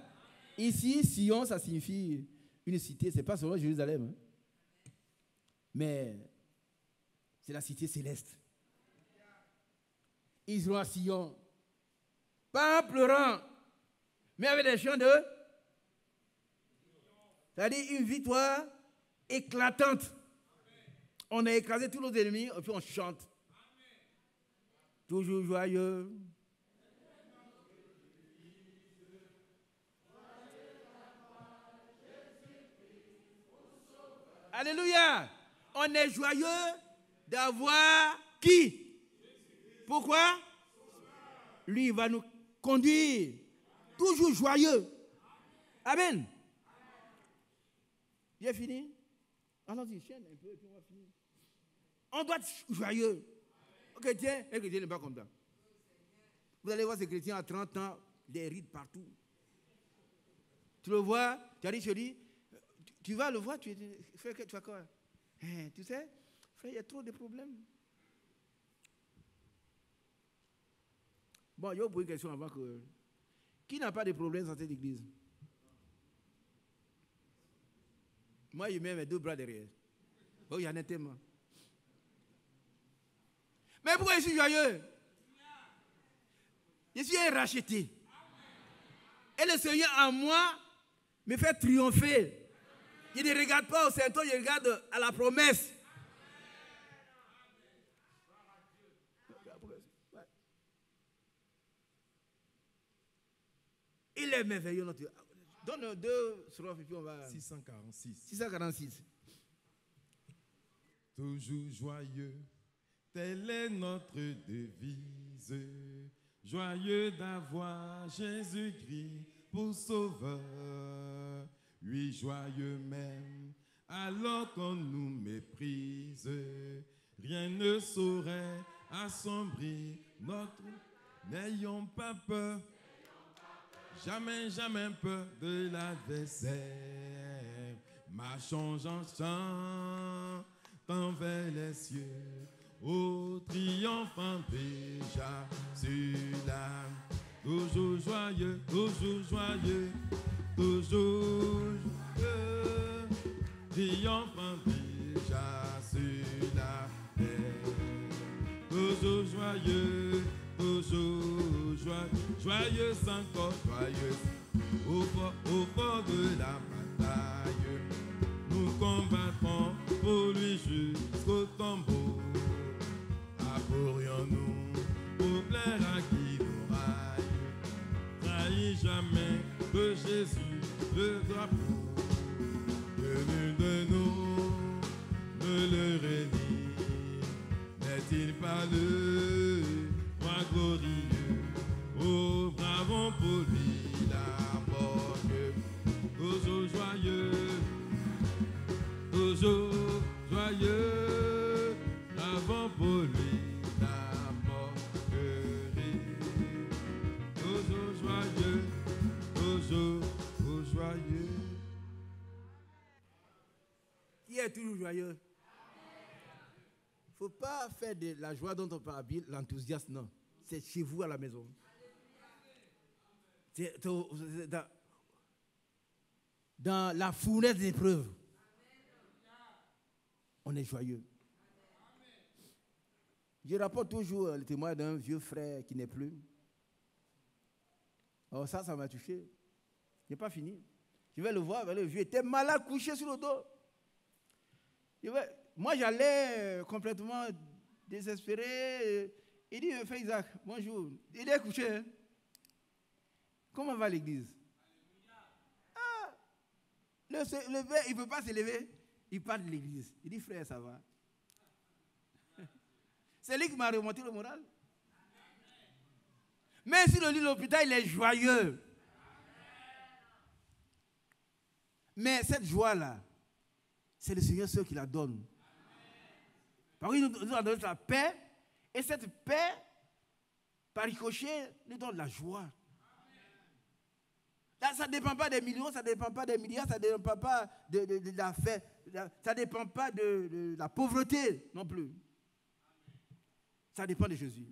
Ici, Sion, ça signifie une cité. Ce n'est pas seulement Jérusalem. Hein. Mais c'est la cité céleste. Ils iront à Sion. Pas en pleurant, mais avec des chants de... C'est-à-dire une victoire éclatante. On a écrasé tous nos ennemis, et puis on chante. Toujours joyeux. Alléluia. On est joyeux D'avoir qui? Pourquoi? Lui, il va nous conduire. Toujours joyeux. Amen. J'ai fini? Allons-y, chaîne un peu et puis on va finir. On doit être joyeux. Un chrétien n'est pas comme ça. Vous allez voir ces chrétiens à 30 ans, des rides partout. Tu le vois, tu as dit, tu vas le voir, tu fais quoi? Tu sais, frère, il y a trop de problèmes. Bon, il y a une question avant que... Qui n'a pas de problème dans cette église? Moi, je mets mes 2 bras derrière. Oh, il y en a tellement. Mais pourquoi je suis joyeux? Je suis racheté. Et le Seigneur en moi me fait triompher. Je ne regarde pas au symptôme, je regarde à la promesse. Il est merveilleux, notre Dieu. Donne 2 strophes et puis on va... 646. 646. Toujours joyeux, telle est notre devise. Joyeux d'avoir Jésus-Christ pour sauveur. Oui, joyeux même, alors qu'on nous méprise. Rien ne saurait assombrir notre... N'ayons pas peur. Jamais, jamais peur de l'adversaire. Marchons en chant vers les cieux. Ô triomphant déjà sur l'âme. Toujours joyeux, toujours joyeux, toujours joyeux. Triomphant déjà sur la terre. Toujours joyeux, toujours joyeux. Joyeux encore, joyeux, au fort de la bataille. Nous combattrons pour lui jusqu'au tombeau. Abhorrions-nous pour plaire à qui nous raille. Trahis jamais de Jésus le drapeau. Que nul de nous ne le renie. N'est-il pas le roi glorieux? Oh, bravons pour lui la mort. Toujours joyeux, toujours joyeux. Bravons pour lui la mort. Toujours joyeux, toujours joyeux. Qui est toujours joyeux? Il ne faut pas faire de la joie dont on parle, l'enthousiasme, non. C'est chez vous à la maison. Dans la fournaise des épreuves, on est joyeux. Je rapporte toujours le témoin d'un vieux frère qui n'est plus. Alors ça m'a touché. Je n'ai pas fini. Je vais le voir, le vieux était malade, couché sur le dos. Moi, j'allais complètement désespéré. Il dit, frère Isaac, bonjour. Il est couché. Hein? Comment va l'église? Ah, le père, il ne peut pas se lever. Il part de l'église. Il dit, frère, ça va. C'est lui qui m'a remonté le moral. Même si le lit de l'hôpital, il est joyeux. Mais cette joie-là, c'est le Seigneur seul qui la donne. Parce qu'il nous a donné la paix. Et cette paix, par ricochet, nous donne la joie. Ça ne dépend pas des millions, ça ne dépend pas des milliards, ça ne dépend pas de la fête, ça ne dépend pas de la pauvreté non plus. Ça dépend de Jésus.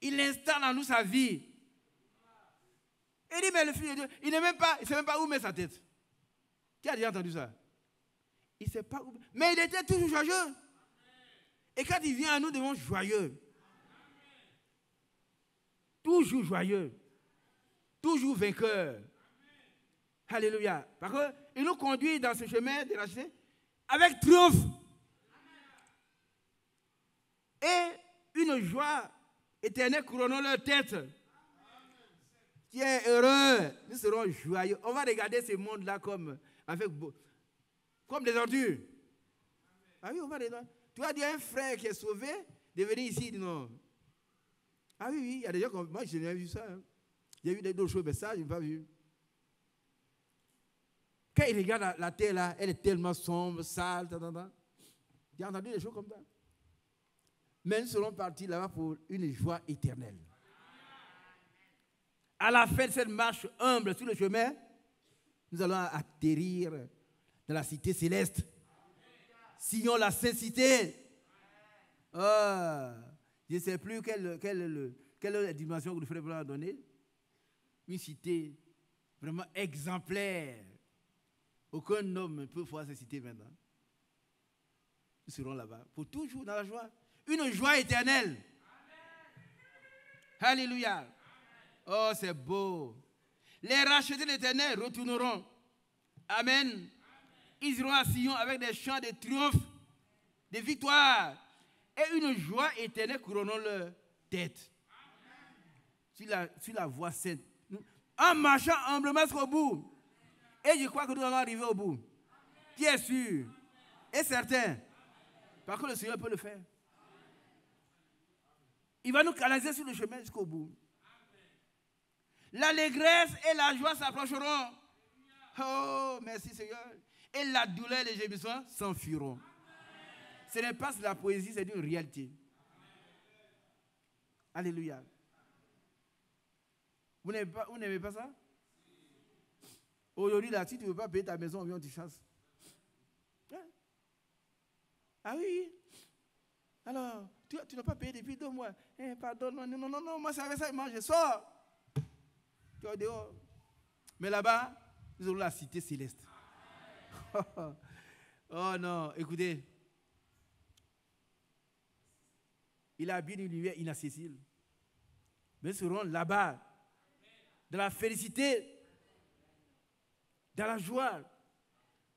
Il installe en nous sa vie. Il dit, mais le Fils de Dieu, il ne sait même pas où mettre sa tête. Qui a déjà entendu ça? Il ne sait pas où. Mais il était toujours joyeux. Et quand il vient à nous, nous devons joyeux. Toujours joyeux. Toujours vainqueur. Alléluia. Parce qu'il nous conduit dans ce chemin de la cité avec triomphe. Et une joie éternelle couronnant leur tête. Qui est heureux. Nous serons joyeux. On va regarder ce monde-là comme des ordures. Ah oui, on va regarder. Tu as dit à un frère qui est sauvé de venir ici, il dit non. Ah oui, oui, il y a des gens comme moi, je n'ai pas vu ça. Hein. J'ai vu d'autres choses, mais ça, je n'ai pas vu. Quand il regarde la terre là, elle est tellement sombre, sale, J'ai entendu des choses comme ça. Mais nous serons partis là-bas pour une joie éternelle. À la fin de cette marche humble sur le chemin, nous allons atterrir dans la cité céleste. Signons la saint-cité. Je ne sais plus quelle dimension que le frère a donnée. Une cité vraiment exemplaire. Aucun homme ne peut voir cette cité maintenant. Nous serons là-bas pour toujours dans la joie. Une joie éternelle. Amen. Alléluia. Amen. Oh, c'est beau. Les rachetés de l'Éternel retourneront. Amen. Amen. Ils iront à Sion avec des chants de triomphe, de victoire. Et une joie éternelle couronnant leur tête. Sur la voie sainte. En marchant humblement jusqu'au bout. Et je crois que nous allons arriver au bout. Qui est sûr et certain. Parce que le Seigneur peut le faire. Il va nous canaliser sur le chemin jusqu'au bout. L'allégresse et la joie s'approcheront. Oh, merci Seigneur. Et la douleur et les gémissements s'enfuiront. Ce n'est pas de la poésie, c'est une réalité. Alléluia. Vous n'aimez pas ça? Aujourd'hui, là, si tu ne veux pas payer ta maison, on vient, on te chasse. Hein? Ah oui? Alors, tu n'as pas payé depuis 2 mois. Pardon, non, moi, c'est avec ça, je sors. Tu es dehors. Mais là-bas, nous aurons la cité céleste. Oh non, écoutez. Il a bien une lumière inaccessible. Mais nous serons là-bas, dans la félicité, dans la joie.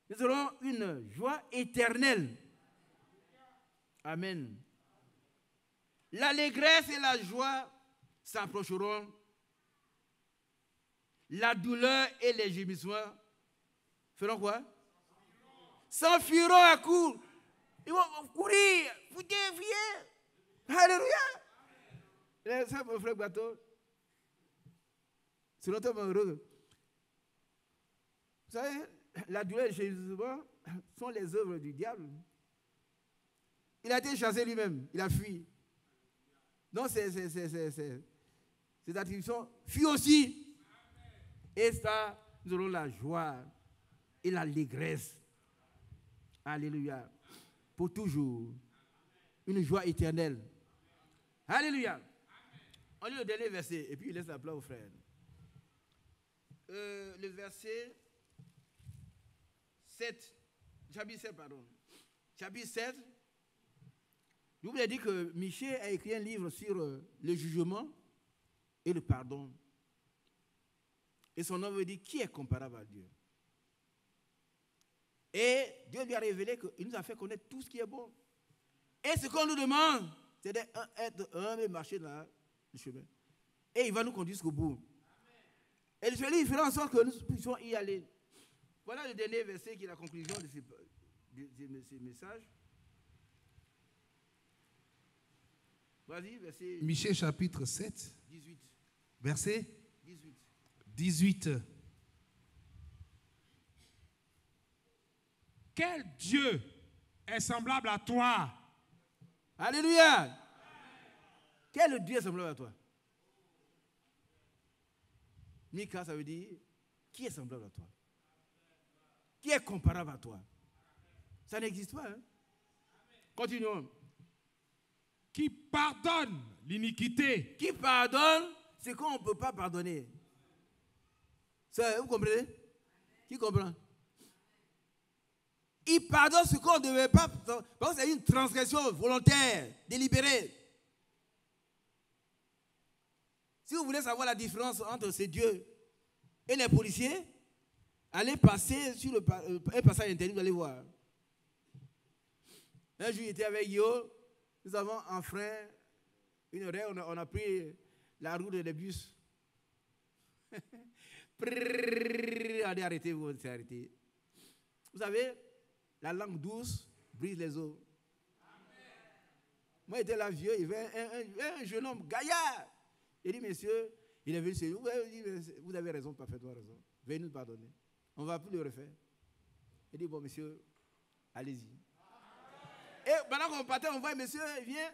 Nous aurons une joie éternelle. Amen. L'allégresse et la joie s'approcheront. La douleur et les gémissements feront quoi? S'enfuiront à court. Ils vont courir. Fuyez. Alléluia. Ça, mon frère Bateau, c'est longtemps heureux. Vous savez, la douleur et les gémissements sont les œuvres du diable. Il a été chassé lui-même. Il a fui. Donc, ces attributions fuient aussi. Et ça, nous aurons la joie et l'allégresse. Alléluia. Pour toujours. Une joie éternelle. Alléluia. On lit le dernier verset et puis il laisse la place au frère. Le verset 7. Chapitre 7, pardon. Chapitre 7. Je vous ai dit que Michel a écrit un livre sur le jugement et le pardon. Et son nom veut dire qui est comparable à Dieu. Et Dieu lui a révélé qu'il nous a fait connaître tout ce qui est bon. Et ce qu'on nous demande, c'est d'être humble et marcher dans le chemin. Et il va nous conduire jusqu'au bout. Et le Seigneur, il fera en sorte que nous puissions y aller. Voilà le dernier verset qui est la conclusion de ce message. Vas-y, verset Michée chapitre 7, 18. verset 18. 18. Quel Dieu est semblable à toi? Alléluia. Quel Dieu est semblable à toi? Mika, ça veut dire qui est semblable à toi? Qui est comparable à toi? Ça n'existe pas. Hein? Continuons. Qui pardonne l'iniquité. Qui pardonne ce qu'on ne peut pas pardonner. Ça, vous comprenez? Qui comprend? Il pardonne ce qu'on ne devait pas. Parce que c'est une transgression volontaire, délibérée. Si vous voulez savoir la différence entre ces dieux et les policiers, allez passer sur un passage interdit, vous allez voir. Un jour, j'étais avec Yo, nous avons enfreint une règle, on a pris la route des bus. Allez, arrêtez-vous, c'est arrêté. Vous savez, la langue douce brise les eaux. Moi, j'étais là vieux, il y avait un jeune homme, gaillard. Il dit, monsieur, il est venu chez nous. Vous avez raison, parfaitement raison. Veuillez nous pardonner. On ne va plus le refaire. Il dit, bon, monsieur, allez-y. Et pendant qu'on partait, on voit un monsieur, il vient,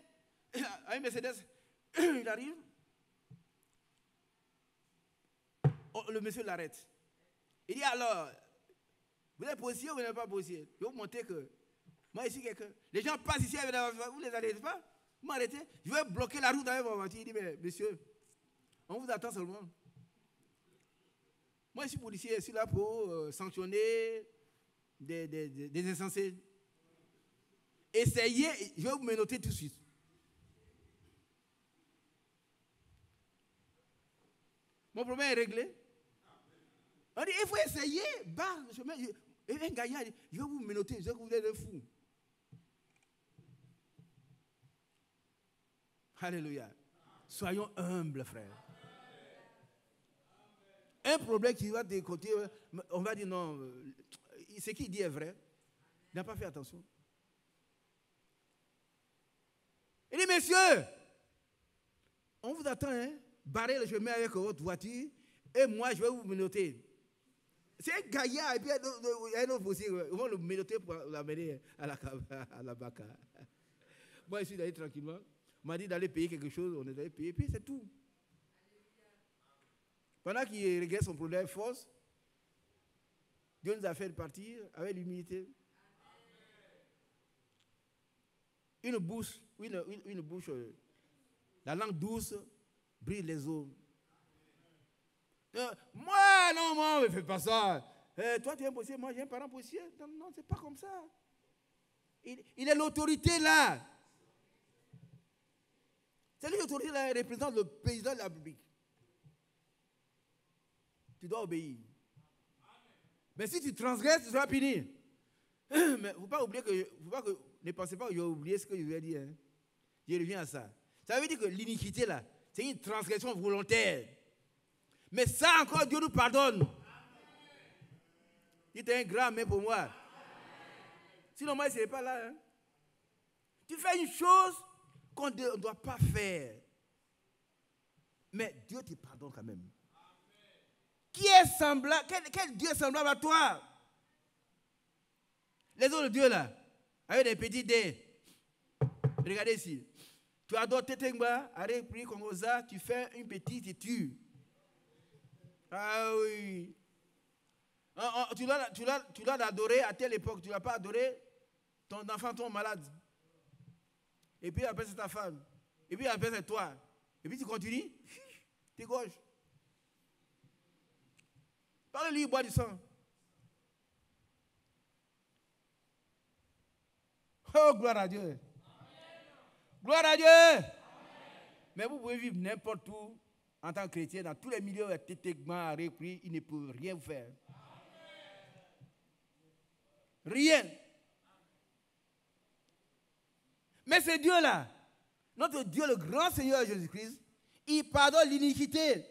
avec un Mercedes, il arrive. Le monsieur l'arrête. Il dit, alors, vous êtes policier ou vous n'êtes pas policier? Je vais vous montrer que, moi ici, quelqu'un, les gens passent ici avec la voiture, vous ne les arrêtez pas? Vous m'arrêtez? Je vais bloquer la route avec mon voiture. Il dit, mais monsieur, on vous attend seulement. Moi, je suis policier, je suis là pour sanctionner des insensés. Essayez, je vais vous menotter tout de suite. Mon problème est réglé. On dit, il faut essayer. Barre le chemin. Et un gagnant dit, je vais vous menotter, je vais vous êtes fou. Alléluia. Soyons humbles, frères. Un problème qui va de côté, on va dire non, ce qu'il dit est vrai. Il n'a pas fait attention. Il dit, messieurs, on vous attend, hein? Barrez le chemin avec votre voiture et moi je vais vous menotter. C'est un gaillard et puis un autre aussi, ils vont le menotter pour l'amener à la baca. Moi je suis allé tranquillement, on m'a dit d'aller payer quelque chose, on est allé payer, puis c'est tout. Pendant qu'il regrette son problème force, Dieu nous a fait partir avec l'humilité. Une bouche, la langue douce brille les eaux. Moi, non, ne fais pas ça. Toi, tu es un policier, moi, j'ai un parent policier. Non, non, c'est pas comme ça. Il est l'autorité là. C'est lui l'autorité là, il représente le président de la République. Tu dois obéir. Mais si tu transgresses, tu seras puni. Mais il ne faut pas oublier ne pensez pas que j'ai oublié ce que je vais dire. Hein. Je reviens à ça. Ça veut dire que l'iniquité là, c'est une transgression volontaire. Mais ça encore, Dieu nous pardonne. Il était un grand mais pour moi. Sinon, moi, je ne serais pas là. Hein. Tu fais une chose qu'on ne doit pas faire. Mais Dieu te pardonne quand même. Qui est semblable? Quel Dieu est semblable à toi? Les autres dieux là, avec des petits dés. Regardez ici. Tu adores Tetengba, avec Pri Kongoza, tu fais une petite et tu tues. Ah oui. Tu dois l'adorer à telle époque, tu ne l'as pas adoré, ton enfant tombe malade. Et puis après c'est ta femme. Et puis après c'est toi. Et puis tu continues, tu gorges. Parle-lui, bois du sang. Oh, gloire à Dieu. Amen. Gloire à Dieu. Amen. Mais vous pouvez vivre n'importe où en tant que chrétien, dans tous les milieux, il ne peut rien vous faire. Amen. Rien. Mais ce Dieu-là, notre Dieu, le grand Seigneur Jésus-Christ, il pardonne l'iniquité.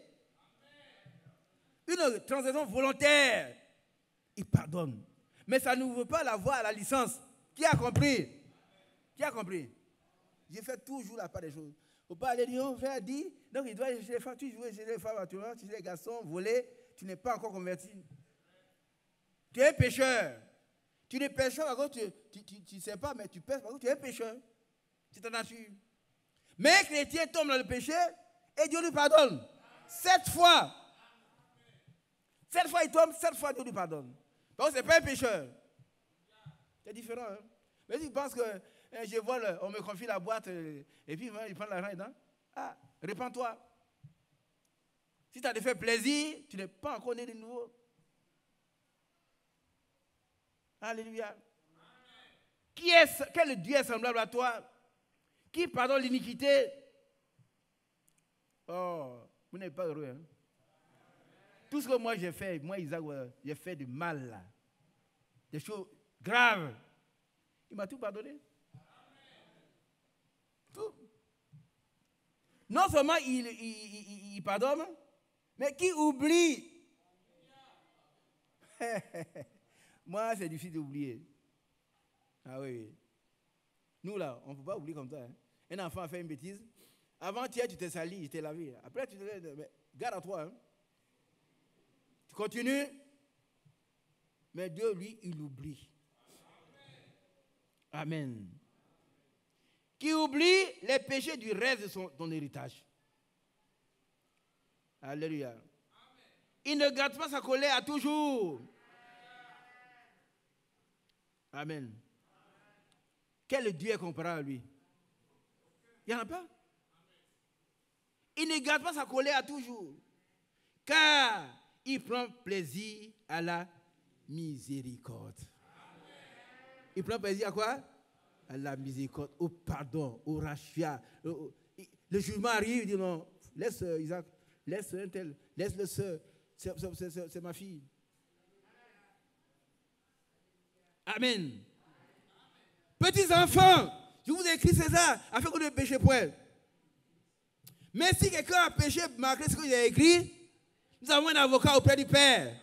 Une transgression volontaire, il pardonne. Mais ça ne veut pas l'avoir à la licence. Qui a compris? Qui a compris? Je fais toujours la part des choses. Il ne faut pas aller dire, oh frère, dis, donc il doit chez les femmes, tu joues chez les femmes, tu joues chez les garçons, voler, tu n'es pas encore converti. Tu es un pécheur. Tu n'es pécheur, par contre, tu ne sais pas, mais tu pèses, par contre, tu es un pécheur. C'est ta nature. Mais un chrétien tombe dans le péché et Dieu lui pardonne. 7 fois. 7 fois il tombe, 7 fois Dieu lui pardonne. Donc ce n'est pas un pécheur. C'est différent. Hein? Mais si tu penses que je vole, on me confie la boîte et puis il prend l'argent dedans. Ah, répands-toi. Si tu as fait plaisir, tu n'es pas encore né de nouveau. Alléluia. Quel Dieu est semblable à toi? Qui pardonne l'iniquité? Oh, vous n'êtes pas heureux. Hein? Tout ce que moi j'ai fait, moi Isaac, j'ai fait du mal là. Des choses graves. Il m'a tout pardonné. Tout. Non seulement il pardonne, mais qui oublie. Moi, c'est difficile d'oublier. Ah oui. Nous là, on ne peut pas oublier comme ça. Hein. Un enfant a fait une bêtise. Avant-hier, tu t'es sali, je t'ai lavé. Après, tu te dis, garde à toi. Hein. Tu continues. Mais Dieu, lui, il oublie. Amen. Qui oublie les péchés du reste de ton héritage. Alléluia. Il ne garde pas sa colère à toujours. Amen. Quel Dieu est comparable à lui? Il n'y en a pas. Il ne garde pas sa colère à toujours. Car il prend plaisir à la miséricorde. Il prend plaisir à quoi? À la miséricorde, au pardon, au rachat. Le jugement arrive, il dit non, laisse Isaac, laisse un tel, laisse-le seul, c'est ma fille. Amen. Petits enfants, je vous ai écrit César, afin que vous ne péchez point. Mais si quelqu'un a péché malgré ce que j'ai écrit, nous avons un avocat auprès du Père.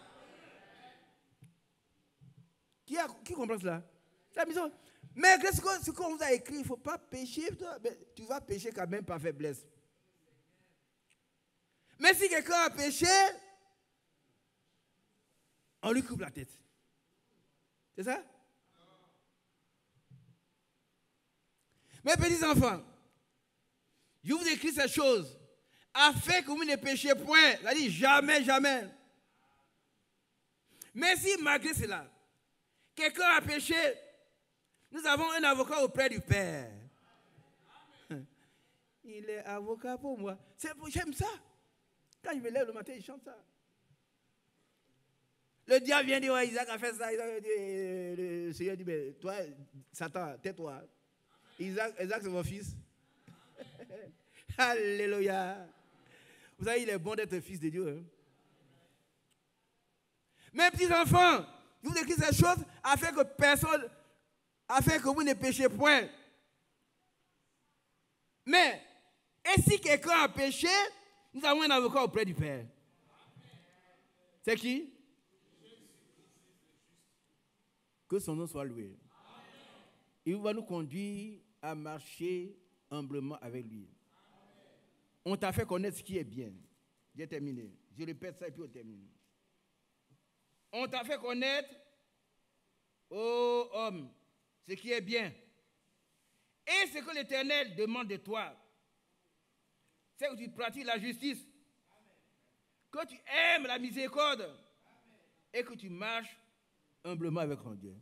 Qui comprend cela? C'est la mission. Mais ce qu'on vous a écrit, il ne faut pas pécher. Mais tu vas pécher quand même par faiblesse. Mais si quelqu'un a péché, on lui coupe la tête. C'est ça? Mes petits enfants, je vous écris ces choses afin que vous ne péchiez point. C'est-à-dire jamais, jamais. Mais si malgré cela, quelqu'un a péché, nous avons un avocat auprès du Père. Il est avocat pour moi. J'aime ça. Quand je me lève le matin, il chante ça. Le diable vient dire, ouais, Isaac a fait ça. Le Seigneur dit, mais toi, Satan, tais-toi. Isaac c'est mon fils. Alléluia. Vous savez, il est bon d'être fils de Dieu. Hein? Mes petits enfants, je vous écris ces choses afin que vous ne péchiez point. Mais, et si quelqu'un a péché, nous avons un avocat auprès du Père. C'est qui? Que son nom soit loué. Il va nous conduire à marcher humblement avec lui. On t'a fait connaître ce qui est bien. J'ai terminé. Je répète ça et puis on termine. On t'a fait connaître, ô homme, ce qui est bien. Et ce que l'Éternel demande de toi, c'est que tu pratiques la justice, que tu aimes la miséricorde et que tu marches humblement avec ton Dieu.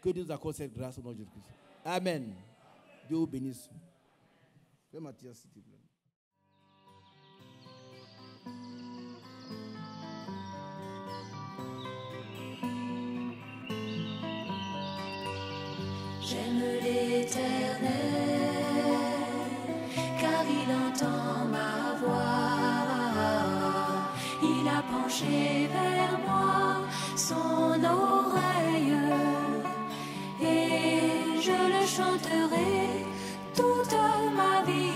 Que Dieu nous accorde cette grâce au nom de Jésus-Christ. Amen. Dieu vous bénisse. Fais Matthias, s'il te plaît. J'aime l'Éternel, car il entend ma voix. Il a penché vers moi son oreille, et je le chanterai toute ma vie.